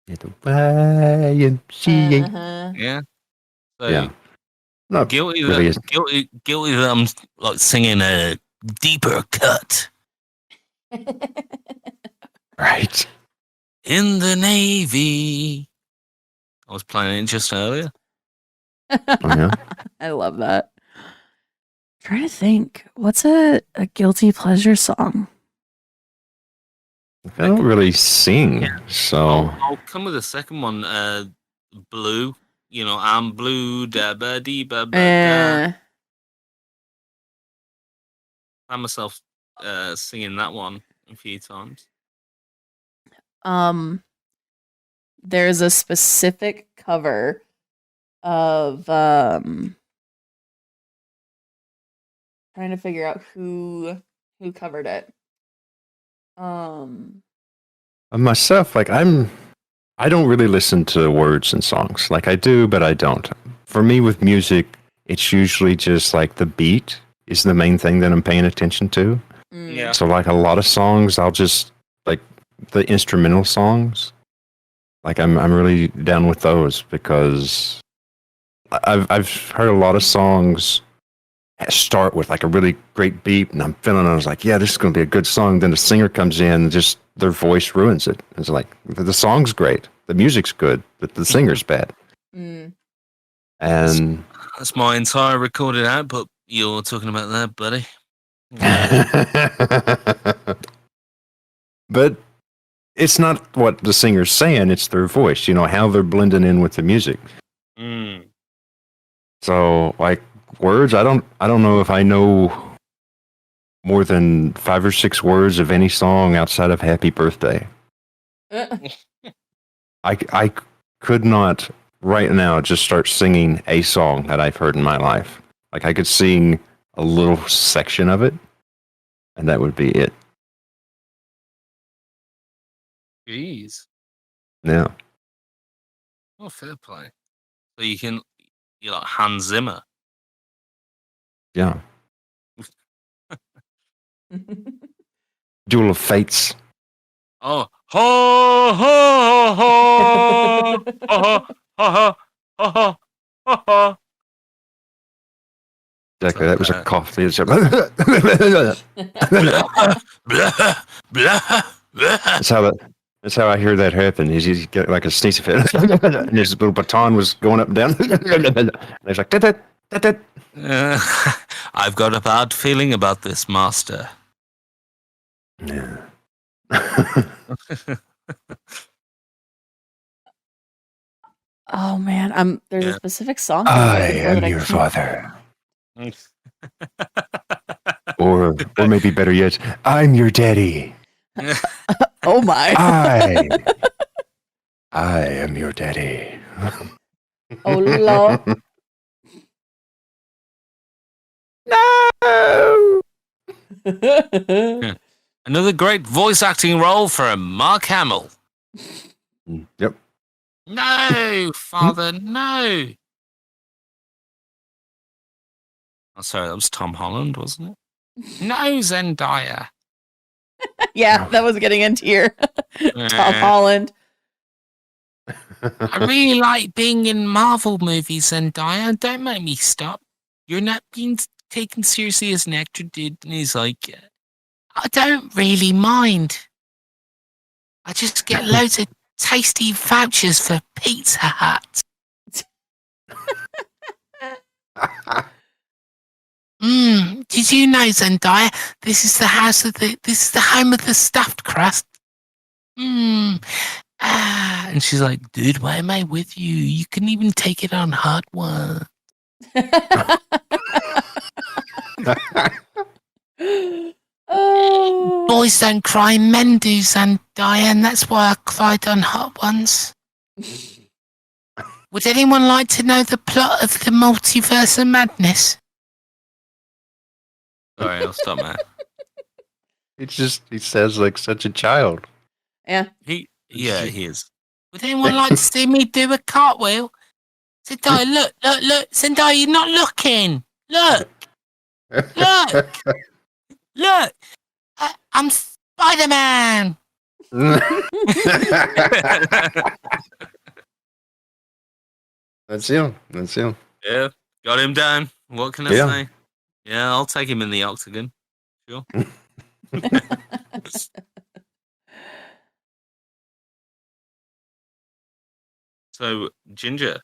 The YMCA. Uh-huh. Yeah. So, yeah. Not guilty really that I'm like singing a deeper cut. Right. In the Navy. I was playing it just earlier. Oh, yeah. I love that. Trying to think, what's a guilty pleasure song? I don't really sing, so I'll come with a second one. Blue. You know, I'm blue. Da ba dee ba ba da. Eh, I found myself singing that one a few times. there's a specific cover of trying to figure out who covered it. myself, like I don't really listen to words and songs. Like I do, but I don't. For me, with music, it's usually just like the beat is the main thing that I'm paying attention to. Yeah. So like a lot of songs, I'll just like the instrumental songs. Like I'm really down with those because I've heard a lot of songs start with like a really great beat, and I'm feeling I was like, yeah, this is going to be a good song. Then the singer comes in, and just their voice ruins it. It's like the song's great, the music's good, but the singer's bad. Mm. And That's my entire recorded output you're talking about there, buddy. but it's not what the singer's saying, it's their voice, you know, how they're blending in with the music. Mm. So like words, I don't know if I know more than 5 or 6 words of any song outside of Happy Birthday. I could not right now just start singing a song that I've heard in my life. Like I could sing a little section of it, and that would be it. Jeez. Yeah. Oh, fair play. So you're like Hans Zimmer. Yeah. Duel of Fates. Oh, ho, ho, ho, ho, ho, ho, ho, ho, ho. Exactly. That was a cough. Blah, blah, blah. That's how I hear that happen. Is you get like a sneeze fit, and his little baton was going up and down. And he's like, "Tit, tit, tit, tit." I've got a bad feeling about this, master. Yeah. Oh man, there's a Yeah. specific song. I I'm looking for am that I your can't- father, or maybe better yet, I'm your daddy. Oh my! I am your daddy. Oh lord! No. Another great voice acting role for Mark Hamill. Yep. No, father, no. Oh, sorry, that was Tom Holland, wasn't it? No, Zendaya. Yeah, that was getting into your Tom Yeah. Holland. I really like being in Marvel movies, Zendaya. Don't make me stop. You're not being taken seriously as an actor, dude. And he's like, I don't really mind. I just get loads of tasty vouchers for Pizza Hut. Did you know, Zendaya? This is the home of the stuffed crust. And she's like, dude, why am I with you? You can even take it on hot one. Oh. Boys don't cry, men do, Zendaya, and that's why I cried on hot ones. Would anyone like to know the plot of the multiverse of madness? Sorry, I'll stop there. He says like such a child. Yeah. He is. Would anyone like to see me do a cartwheel? Zendaya, look, Zendaya, you're not looking. Look, I'm Spider-Man. That's him. Yeah, got him down. What can I say? Yeah, I'll take him in the octagon. Sure. So, Ginger, did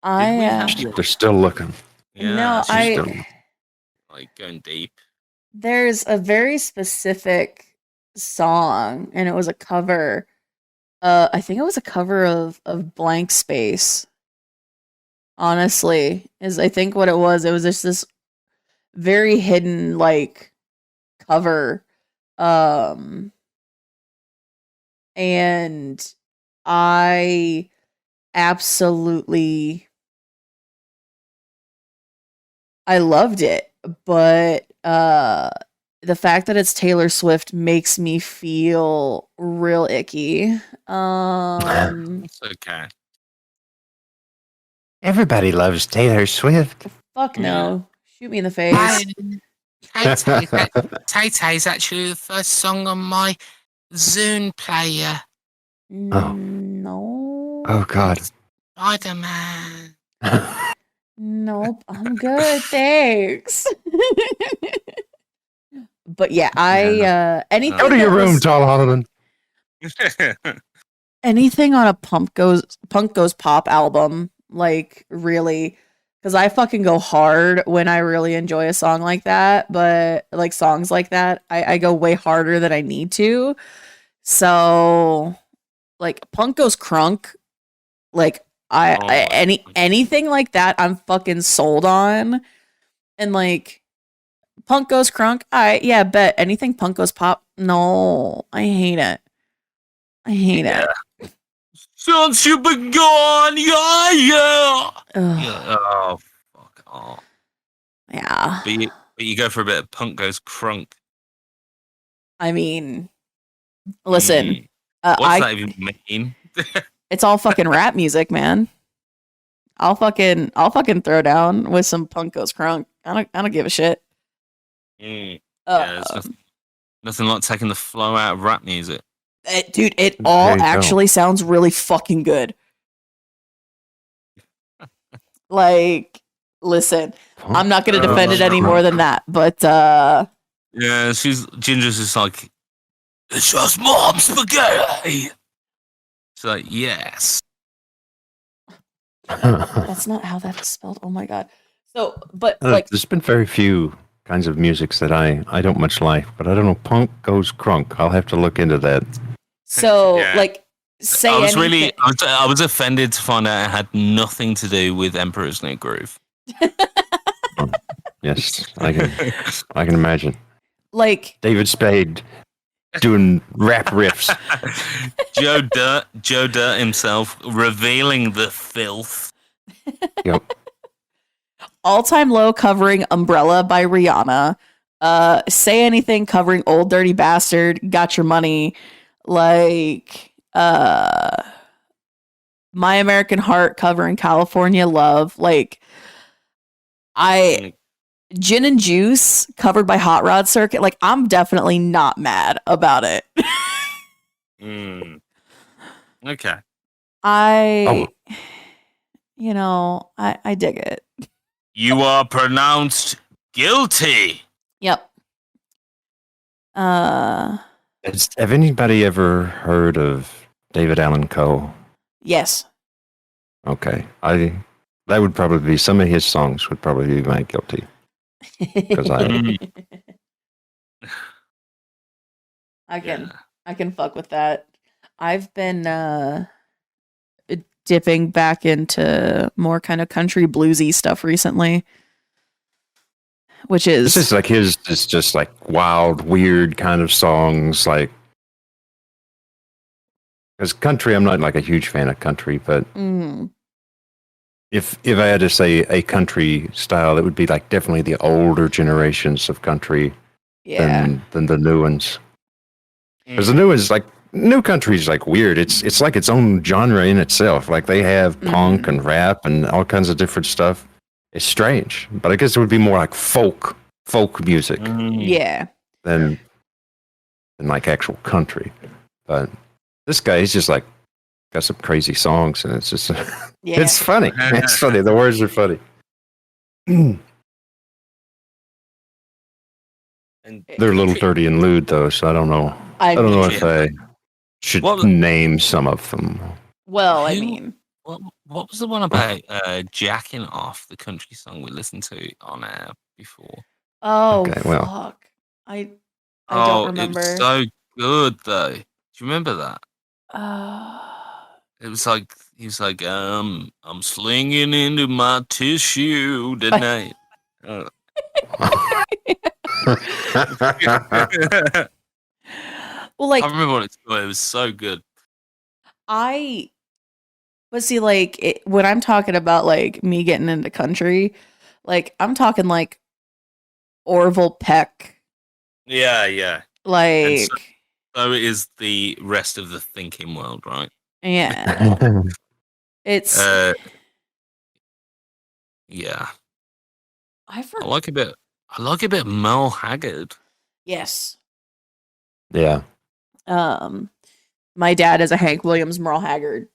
we I have your- They're still looking. no, she's still- like going deep. there's a very specific song, and it was a cover. I think it was a cover of Blank Space. Honestly, is I think what it was. It was just this very hidden like cover, and I absolutely I loved it, but the fact that it's Taylor Swift makes me feel real icky. It's okay. Everybody loves Taylor Swift. Fuck no. Shoot me in the face. Tay-Tay's actually the first song on my Zune player. No. Oh God. Spider-Man. Nope. I'm good. Thanks. But yeah, I anything Go to your that room, was- Tall Holloman. anything on a Punk Goes Pop album, like really, because I fucking go hard when I really enjoy a song like that. But like songs like that, I go way harder than I need to. So like Punk Goes Crunk, like anything like that, I'm fucking sold on. And like Punk Goes Crunk, yeah, bet anything Punk Goes Pop. No, I hate it. I hate it. Since you've been gone, yeah. Ugh, Oh, fuck off. yeah. But you go for a bit of Punk Goes Crunk. I mean, listen, Mm. What's that even mean? it's all fucking rap music, man. I'll fucking throw down with some Punk Goes Crunk. I don't give a shit. Yeah, it's nothing like taking the flow out of rap music. Dude, it There all you go. actually sounds really fucking good. Like, listen, I'm not gonna defend it any more than that, but Yeah, Ginger's just like, it's just mom spaghetti. She's like, yes. that's not how that is spelled. Oh my god. So, but like, There's been very few kinds of musics that I don't much like, but I don't know. Punk Goes Crunk. I'll have to look into that. so Yeah. like, say I was anything. I was offended to find out it had nothing to do with Emperor's New Groove. Yes, I can imagine. Like, David Spade doing rap riffs. Joe Dirt himself revealing the filth. Yep. All Time Low covering Umbrella by Rihanna. Say Anything covering Old Dirty Bastard, Got Your Money. Like, My American Heart covering California Love. Like, Gin and Juice covered by Hot Rod Circuit. Like, I'm definitely not mad about it. Okay. I dig it. You are pronounced guilty. Yep. Have anybody ever heard of David Allan Coe? Yes. Okay, that would probably be some of his songs would probably be my guilty. 'Cause I can fuck with that. I've been dipping back into more kind of country bluesy stuff recently, which is This is like his. It's just like wild, weird kind of songs. Like, because country, I'm not like a huge fan of country, but if I had to say a country style, it would be like definitely the older generations of country than the new ones. Because the new ones, like new country, is like weird. It's like its own genre in itself. Like they have punk and rap and all kinds of different stuff. It's strange, but I guess it would be more like folk music Yeah. than like actual country. But this guy, he's just like got some crazy songs, and it's just Yeah. it's funny. It's funny. The words are funny. And They're a little dirty and lewd, though, so I don't know. I don't know if I should name some of them. Well, I mean, what was the one about jacking off, the country song we listened to on air before? Oh, okay, well. Fuck. I don't remember. It was so good, though. Do you remember that? It was like, he was like, I'm slinging into my tissue tonight. Well, like, I remember what it's called. It was so good. But see, like, when I'm talking about, like, me getting into country, like, I'm talking, like, Orville Peck. Yeah. Like... So it is the rest of the thinking world, right? Yeah. It's... yeah. I like a bit of Merle Haggard. Yes. Yeah. My dad is a Hank Williams, Merle Haggard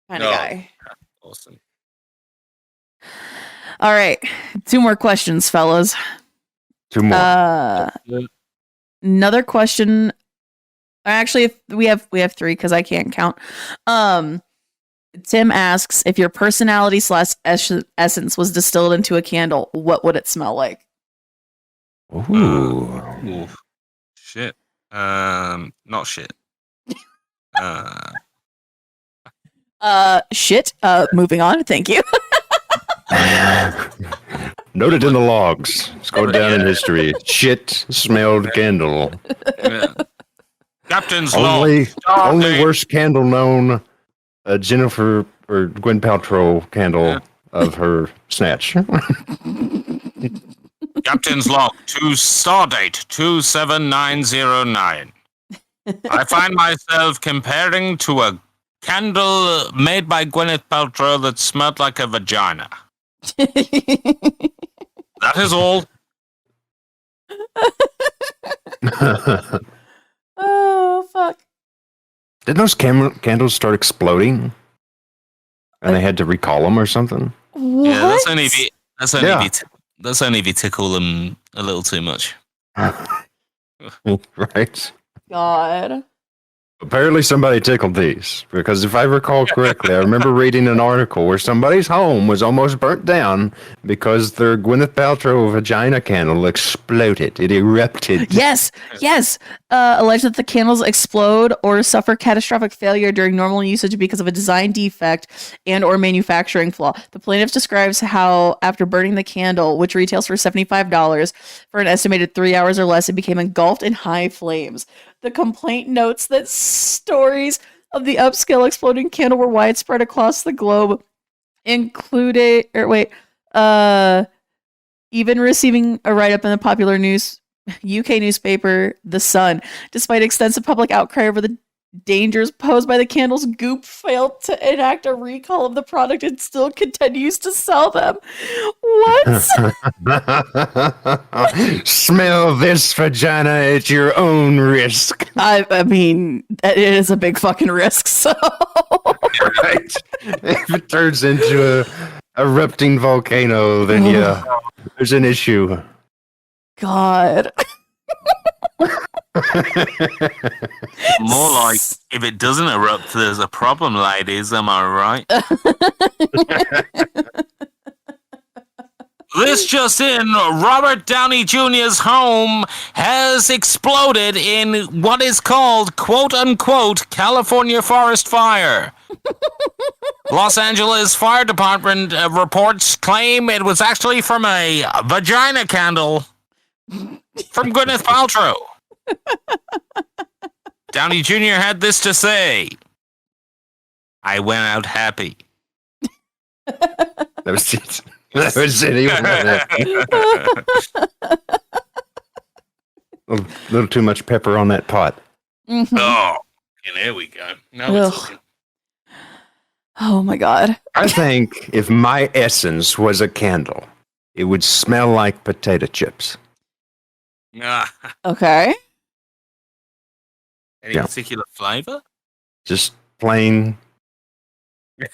kind of guy. Awesome. All right, 2 more questions, fellas. 2 more. Another question. Actually, we have 3 because I can't count. Tim asks, if your personality / essence was distilled into a candle, what would it smell like? Ooh. Shit. Not shit. Shit. Moving on. Thank you. Noted in the logs. Let's go down in history. Shit smelled candle. Yeah. Captain's only worst candle known. Jennifer or Gwen Paltrow candle of her snatch. Captain's log to stardate 27909. I find myself comparing to a candle made by Gwyneth Paltrow that smelled like a vagina. That is all. Oh, fuck. Didn't those candles start exploding? And they had to recall them or something? What? Yeah, that's only if you tickle them a little too much. Right. God. Apparently somebody tickled these, because if I recall correctly, I remember reading an article where somebody's home was almost burnt down because their Gwyneth Paltrow vagina candle exploded. It erupted. Yes. Alleged that the candles explode or suffer catastrophic failure during normal usage because of a design defect and or manufacturing flaw. The plaintiff describes how after burning the candle, which retails for $75 for an estimated 3 hours or less, it became engulfed in high flames. The complaint notes that stories of the upscale exploding candle were widespread across the globe, including, even receiving a write-up in the popular UK newspaper, The Sun. Despite extensive public outcry over the dangers posed by the candles, Goop failed to enact a recall of the product and still continues to sell them. What? Smell this vagina at your own risk. I mean, it is a big fucking risk, so... Right. If it turns into a erupting volcano, then yeah, there's an issue. God. More like, if it doesn't erupt, there's a problem, ladies. Am I right? This just in, Robert Downey Jr.'s home has exploded in what is called, quote-unquote, California forest fire. Los Angeles Fire Department reports claim it was actually from a vagina candle from Gwyneth Paltrow. Downey Jr. had this to say: I went out happy. That was it. That was it. He went out happy. A little too much pepper on that pot. Mm-hmm. Oh, and there we go. Now it's oh my God. I think if my essence was a candle, it would smell like potato chips. Okay. Any particular flavor? Just plain,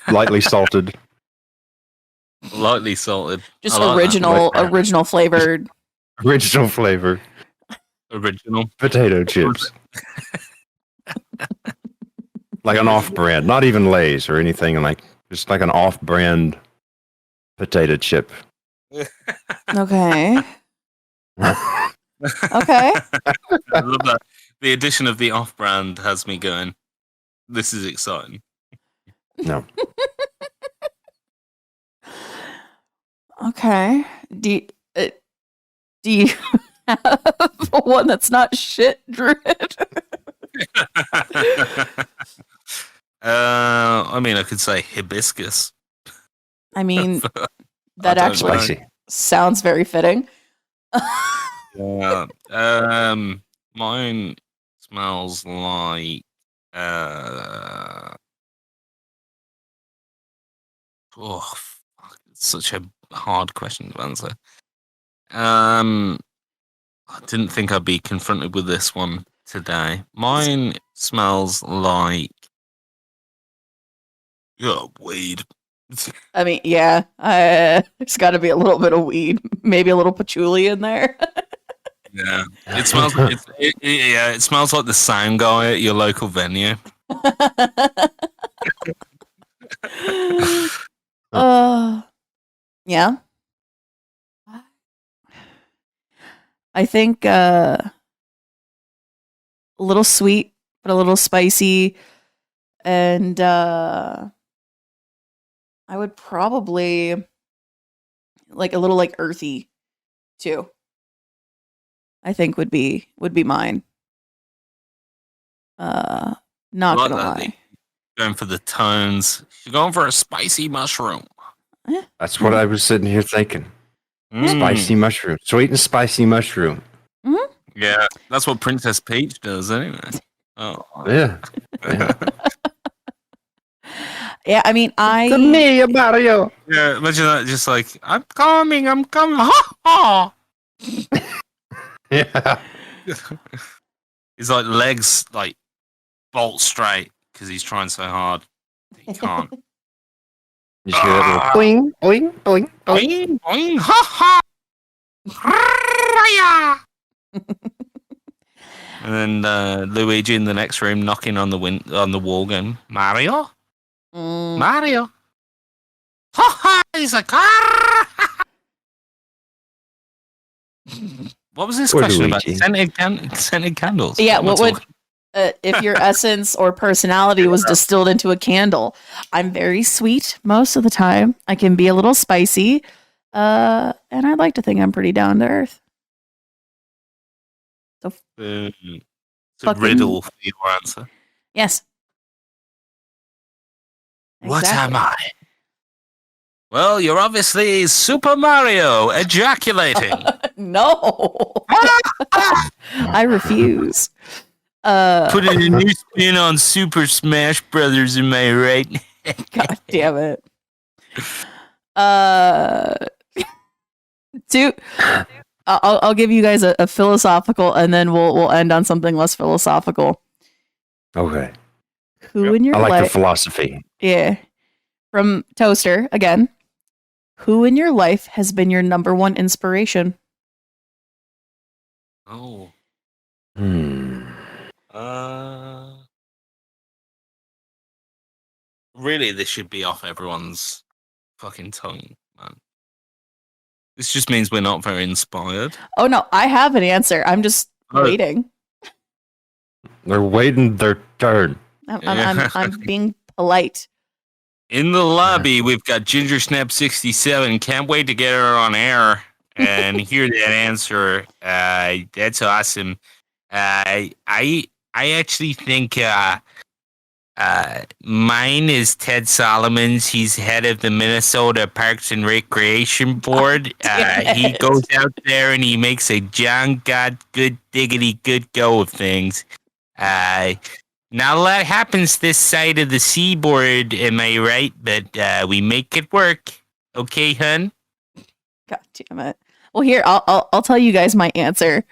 lightly salted. Lightly salted. Just original flavored. Original flavor. Original potato chips. Like an off-brand, not even Lay's or anything, like just like an off-brand potato chip. Okay. Okay. I love that. The addition of the off-brand has me going, this is exciting. No. Okay. Do you have one that's not shit, Druid? I mean, I could say hibiscus. I mean, that don't actually know. Spicy. sounds very fitting. Yeah. Mine smells like fuck, it's such a hard question to answer. I didn't think I'd be confronted with this one today. Mine smells like weed. I mean, yeah, there's got to be a little bit of weed, maybe a little patchouli in there. Yeah, it smells. It smells like the sound guy at your local venue. Yeah. I think a little sweet, but a little spicy, and I would probably like a little like earthy too. I think would be mine. Not I like gonna that. lie. Going for the tones. You're going for a spicy mushroom. That's what I was sitting here thinking. Spicy mushroom. Sweet and spicy mushroom. Yeah, that's what Princess Peach does anyway. Oh. Yeah. Yeah, I mean, To me, Mario. Yeah, imagine that, just like, I'm coming. Ha ha! Yeah. His like legs like bolt straight because he's trying so hard. He can't. You just hear that little boing, boing, boing, boing. Boing, boing, ha ha! And then Luigi in the next room knocking on the wall going, Mario? Mario? Ha ha! He's like, ah! What was this Poor question about? Luigi. Scented candles? Yeah, What am I what would talking- if your essence or personality was distilled into a candle? I'm very sweet most of the time. I can be a little spicy, and I'd like to think I'm pretty down to earth. So It's a Fucking- riddle for your answer. yes. What am Exactly. I? Well, you're obviously Super Mario ejaculating. No, I refuse. Putting a new spin on Super Smash Brothers, am I right? God damn it. I'll give you guys a philosophical, and then we'll end on something less philosophical. Okay. Who in your I like the life? philosophy. Yeah, from Toaster again. Who in your life has been your number one inspiration? Oh. Hmm. Really, this should be off everyone's fucking tongue, man. This just means we're not very inspired. Oh no, I have an answer. I'm just Oh. waiting. They're waiting their turn. I'm being polite. In the lobby, we've got Ginger Snap 67. Can't wait to get her on air and hear that answer. That's awesome. I actually think mine is Ted Solomons. He's head of the Minnesota Parks and Recreation Board. Damn He it. goes out there and he makes a John God good diggity good go of things. Not a lot happens this side of the seaboard, am I right? But we make it work. Okay, hun? God damn it. Well, here I'll tell you guys my answer.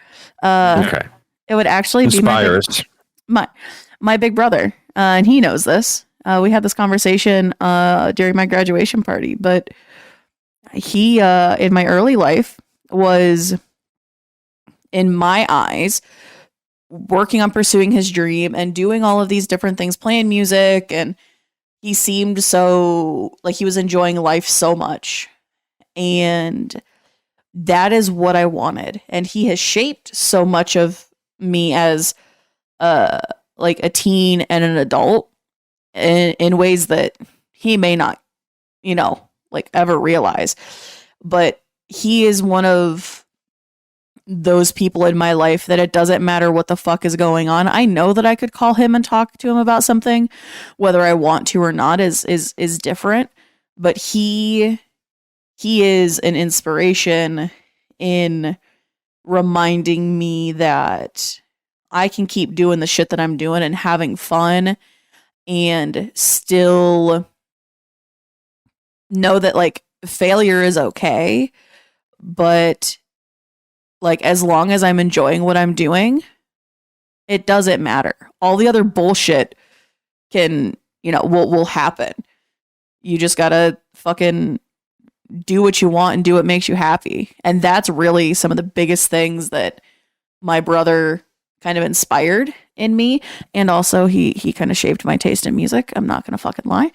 Okay. It would actually be Inspire us. my big brother, and he knows this. We had this conversation during my graduation party, but he in my early life was in my eyes, working on pursuing his dream and doing all of these different things, playing music, and he seemed so like he was enjoying life so much. And that is what I wanted. And he has shaped so much of me as like a teen and an adult in ways that he may not, like ever realize. But he is one of those people in my life that it doesn't matter what the fuck is going on. I know that I could call him and talk to him about something, whether I want to or not is different. But he is an inspiration in reminding me that I can keep doing the shit that I'm doing and having fun and still know that like failure is okay, but like as long as I'm enjoying what I'm doing, it doesn't matter. All the other bullshit can, will happen. You just gotta fucking do what you want and do what makes you happy. And that's really some of the biggest things that my brother kind of inspired in me. And also he kind of shaped my taste in music. I'm not gonna fucking lie.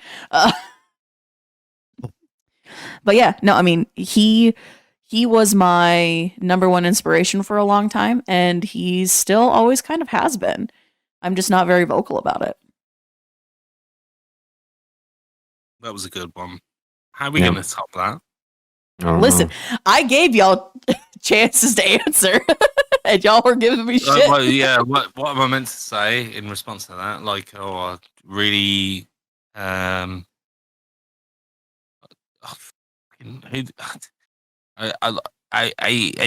But yeah, no, I mean, he was my number one inspiration for a long time, and he still always kind of has been. I'm just not very vocal about it. That was a good one. How are we going to top that? Listen, I gave y'all chances to answer, and y'all were giving me shit. What am I meant to say in response to that? Like, really... I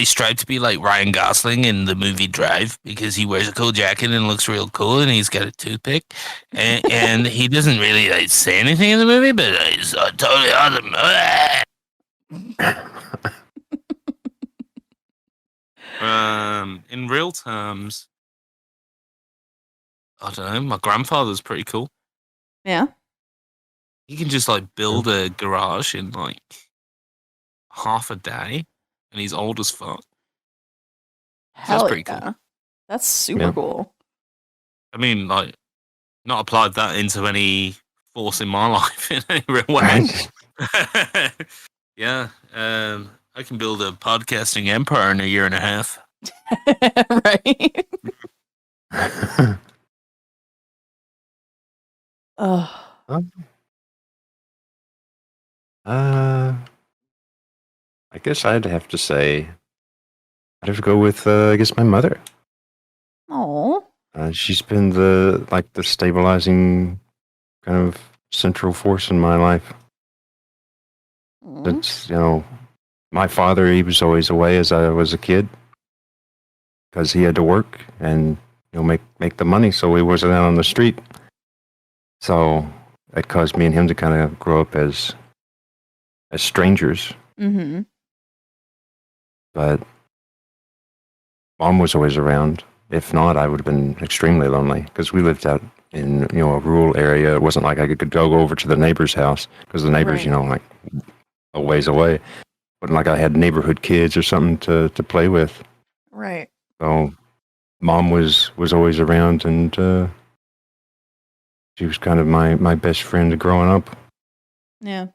strive to be like Ryan Gosling in the movie Drive because he wears a cool jacket and looks real cool, and he's got a toothpick, and he doesn't really like say anything in the movie, but he's totally awesome. In real terms, I don't know. My grandfather's pretty cool. Yeah, he can just like build a garage in like half a day, and he's old as fuck. Hell, that's pretty cool. That's super cool. I mean, like, not applied that into any force in my life in any real way. Yeah, I can build a podcasting empire in a year and a half. Right. I guess I'd have to say, I'd have to go with, I guess, my mother. Oh. She's been the stabilizing kind of central force in my life. Since, my father, he was always away as I was a kid because he had to work and, make the money, so he wasn't out on the street. So that caused me and him to kind of grow up as strangers. Mm-hmm. But Mom was always around. If not, I would have been extremely lonely because we lived out in, a rural area. It wasn't like I could go over to the neighbor's house because the neighbor's, Right. like a ways away. But like I had neighborhood kids or something to play with. Right. So Mom was always around, and she was kind of my best friend growing up. Yeah.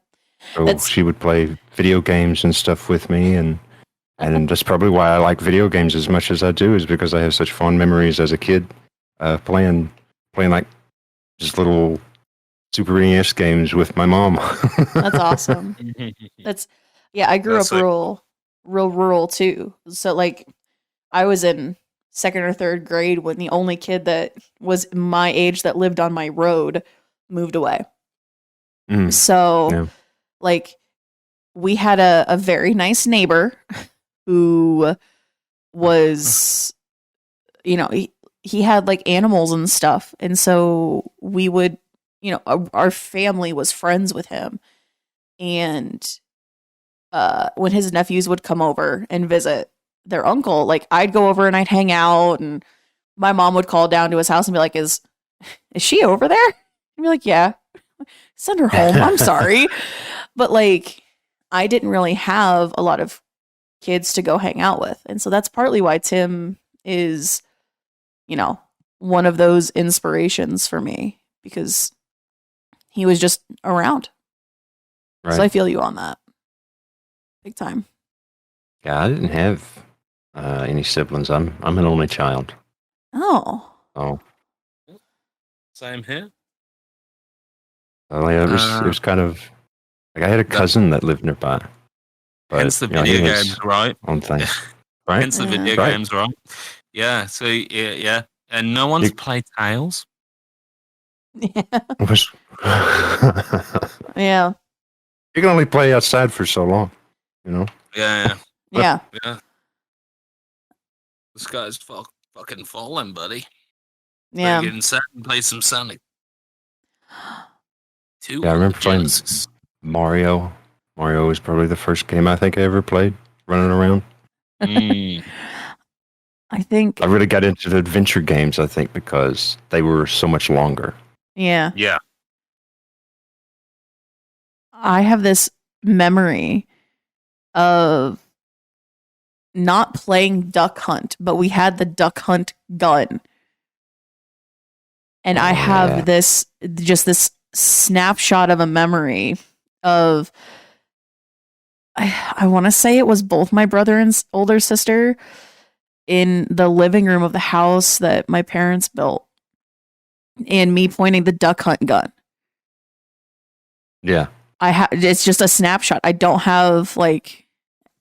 So she would play video games and stuff with me, and that's probably why I like video games as much as I do, is because I have such fond memories as a kid playing like just little Super NES games with my mom. That's awesome. I grew up real rural too. So like I was in 2nd or 3rd grade when the only kid that was my age that lived on my road moved away. So like we had a very nice neighbor who was, he had like animals and stuff. And so we would, our family was friends with him. And when his nephews would come over and visit their uncle, like I'd go over and I'd hang out, and my mom would call down to his house and be like, is she over there? I'd be like, yeah, send her home. I'm sorry. But like, I didn't really have a lot of kids to go hang out with. And so that's partly why Tim is, one of those inspirations for me, because he was just around. Right. So I feel you on that. Big time. Yeah, I didn't have any siblings. I'm an only child. Oh. Same here. Well, yeah, it was kind of like I had a cousin that lived nearby. But, hence the video games, right? On things, right? Hence the video games, right? Yeah. So yeah, and no one's played Tales. Yeah. Yeah. You can only play outside for so long, Yeah. Yeah. Yeah. The sky's fucking falling, buddy. Yeah. Get inside and play some Sonic. I remember playing Mario. Mario was probably the first game I think I ever played, running around. I think I really got into the adventure games, I think, because they were so much longer. Yeah. Yeah. I have this memory of not playing Duck Hunt, but we had the Duck Hunt gun. And I have this snapshot of a memory of, I want to say it was both my brother and older sister in the living room of the house that my parents built, and me pointing the Duck Hunt gun. Yeah. It's just a snapshot. I don't have like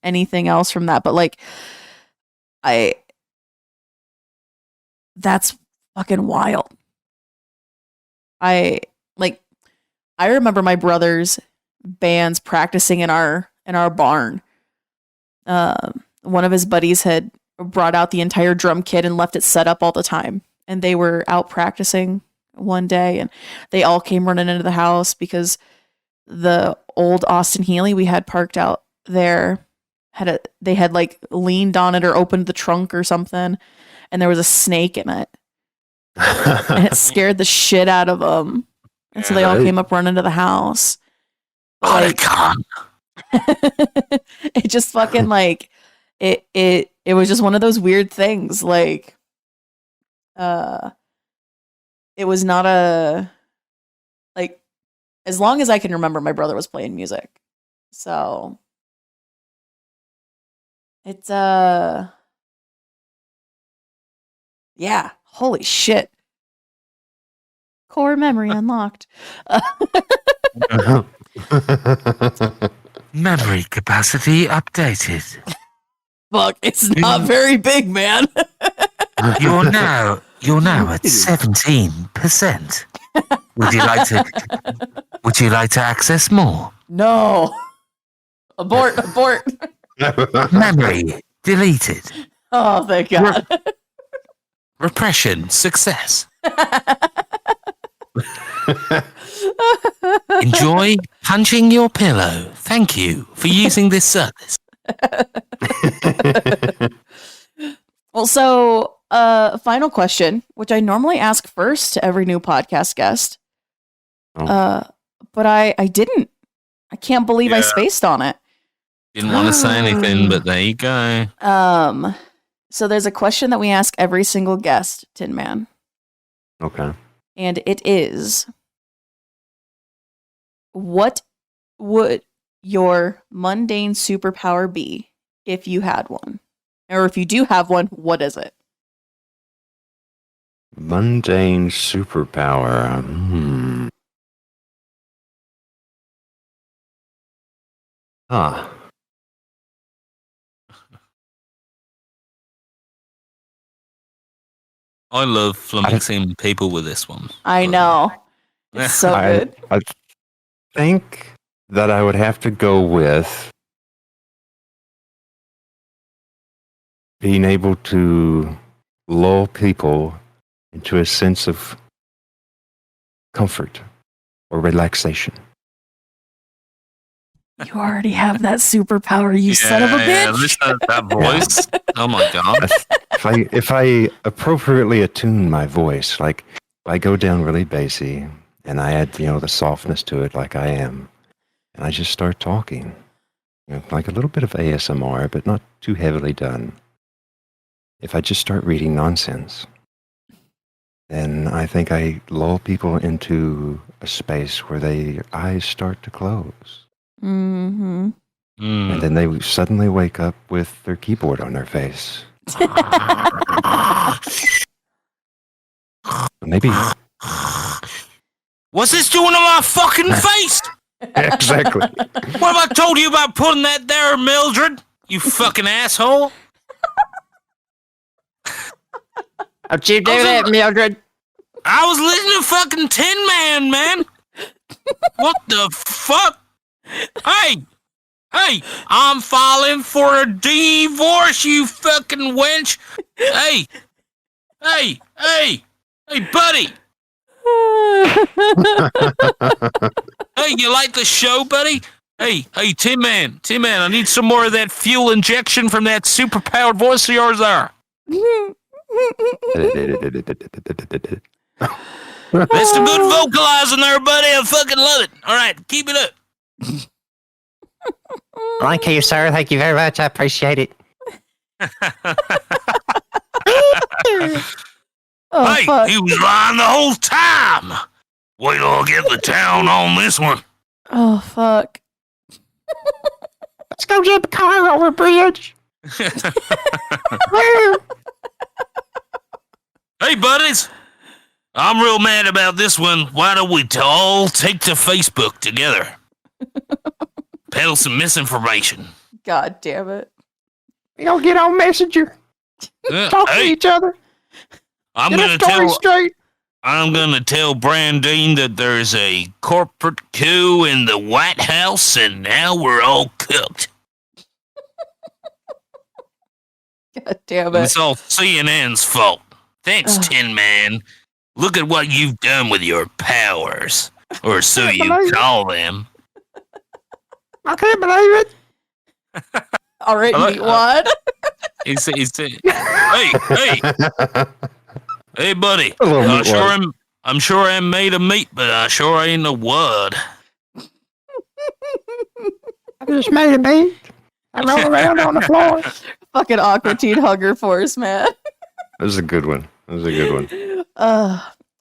anything else from that, but like that's fucking wild. I remember my brother's bands practicing in our barn. One of his buddies had brought out the entire drum kit and left it set up all the time, and they were out practicing one day, and they all came running into the house because the old Austin Healey we had parked out there they had like leaned on it or opened the trunk or something, and there was a snake in it. And it scared the shit out of them. And so they all came up running to the house. But, it just fucking like it was just one of those weird things. Like it was not as long as I can remember, my brother was playing music. So it's yeah, holy shit. Core memory unlocked. Memory capacity updated. Fuck, it's not very big, man. You're now at 17%. Would you like to access more? No. Abort. Memory deleted. Oh, thank God. Repression success. Enjoy punching your pillow. Thank you for using this service. Well, so final question, which I normally ask first to every new podcast guest. But I didn't. I can't believe I spaced on it. Didn't want to say anything, but there you go. So there's a question that we ask every single guest, Tin Man. Okay. And it is, what would your mundane superpower be if you had one? Or if you do have one, what is it? Mundane superpower. Huh. I love flummoxing people with this one. I know. It's so good. I think that I would have to go with being able to lull people into a sense of comfort or relaxation. You already have that superpower, you son of a bitch. Listen to that voice. Oh my God. If I appropriately attune my voice, like I go down really bassy and I add, the softness to it like I am, and I just start talking. like a little bit of ASMR, but not too heavily done. If I just start reading nonsense, then I think I lull people into a space where their eyes start to close. Mm-hmm. And then they suddenly wake up with their keyboard on their face. Maybe. What's this doing to my fucking face? Exactly. What have I told you about putting that there, Mildred? You fucking asshole. How'd you do that, Mildred? I was listening to fucking Tin Man, man. What the fuck? Hey, I'm filing for a divorce, you fucking wench. Hey, buddy. Hey, you like the show, buddy? Hey, Tin Man, I need some more of that fuel injection from that super-powered voice of yours there. That's the good vocalizing there, buddy. I fucking love it. All right, keep it up. Thank you, sir. Thank you very much. I appreciate it. Hey, fuck. he was lying the whole time. Wait till I get the town on this one. Oh, fuck. Let's go get the car over bridge. Hey, buddies. I'm real mad about this one. Why don't we all take to Facebook together? Peddle some misinformation. God damn it. We don't get on Messenger. Talk to each other. I'm Get gonna a story tell straight. I'm gonna tell Brandine that there's a corporate coup in the White House, and now we're all cooked. God damn it. It's all CNN's fault. Thanks, Tin Man. Look at what you've done with your powers, or so you call them. I can't believe it. All right, meatwad. He said, hey, buddy. I'm sure I'm made of meat, but I sure ain't a wad. I just made a beat. I roll around on the floor. Fucking Aqua Teen Hunger Force, man. That was a good one.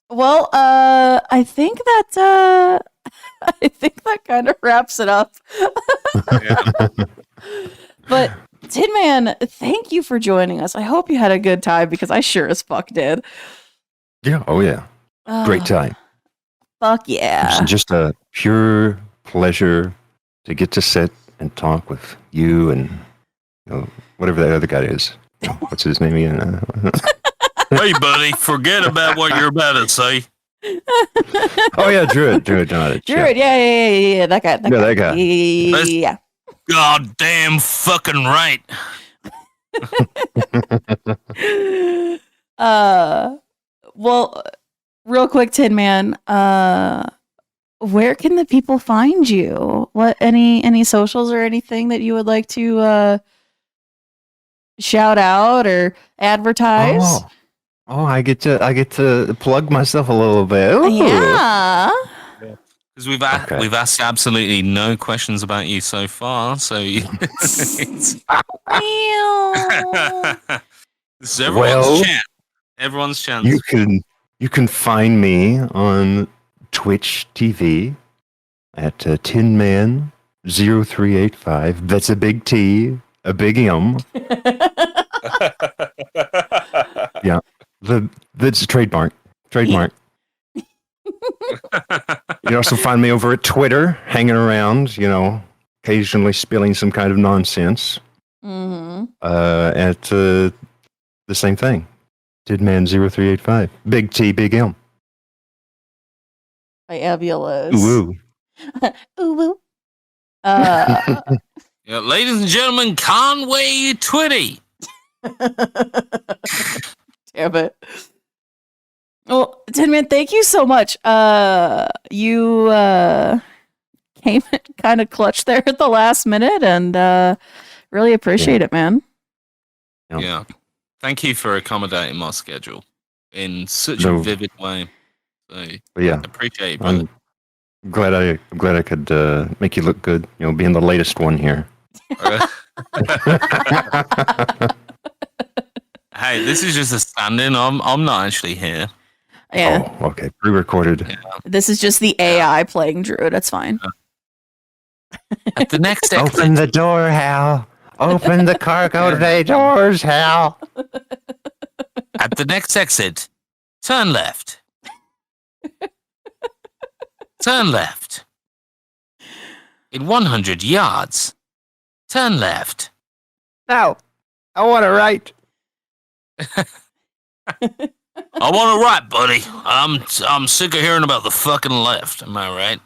Well, I think that kind of wraps it up. But Tin Man, thank you for joining us. I hope you had a good time because I sure as fuck did. Yeah. Oh, yeah. Great time. Fuck yeah. It's just a pure pleasure to get to sit and talk with you and whatever that other guy is. What's his name again? Hey, buddy, forget about what you're about to say. Oh, yeah, Druid. Druid, yeah. That guy. That guy. Yeah. Goddamn fucking right. Well, real quick, Tin Man, where can the people find you? What any socials or anything that you would like to shout out or advertise? Oh, I get to plug myself a little bit. Ooh. Yeah. Because we've asked absolutely no questions about you so far, so it's everyone's chance. You can find me on Twitch TV at TinMan0385. That's a big T, a big M. Yeah, that's a trademark. You can also find me over at Twitter, hanging around, occasionally spilling some kind of nonsense. Mm-hmm. At the same thing. Tidman0385. Big T, big M. Fabulous. Ooh. Ooh. Yeah, ladies and gentlemen, Conway Twitty. Damn it. Well, Tin Man, thank you so much. You came kind of clutch there at the last minute, and really appreciate it, man. Yeah. Thank you for accommodating my schedule in such a vivid way. So, yeah, appreciate it, brother. I'm glad I could make you look good. Being the latest one here. Hey, this is just a stand-in. I'm not actually here. Yeah. Oh, okay. Pre-recorded. Yeah. This is just the AI playing Druid. That's fine. At the next exit, Open the door, Hal. Open the cargo bay doors, Hal. at the next exit, turn left. Turn left. In 100 yards, turn left. No, I want to write. I want to right, buddy. I'm sick of hearing about the fucking left. Am I right?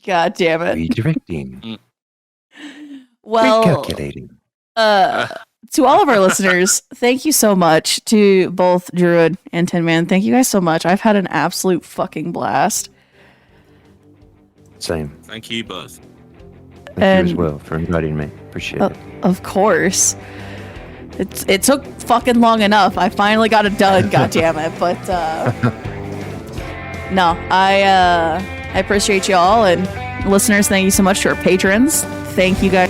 God damn it. Redirecting. Well, Recalculating. to all of our listeners, thank you so much to both Druid and Tin Man. Thank you guys so much. I've had an absolute fucking blast. Same. Thank you both. Thank you as well for inviting me. Appreciate it. Of course. It took fucking long enough. I finally got it done, goddammit. But no, I appreciate you all, and listeners, thank you so much to our patrons. Thank you guys.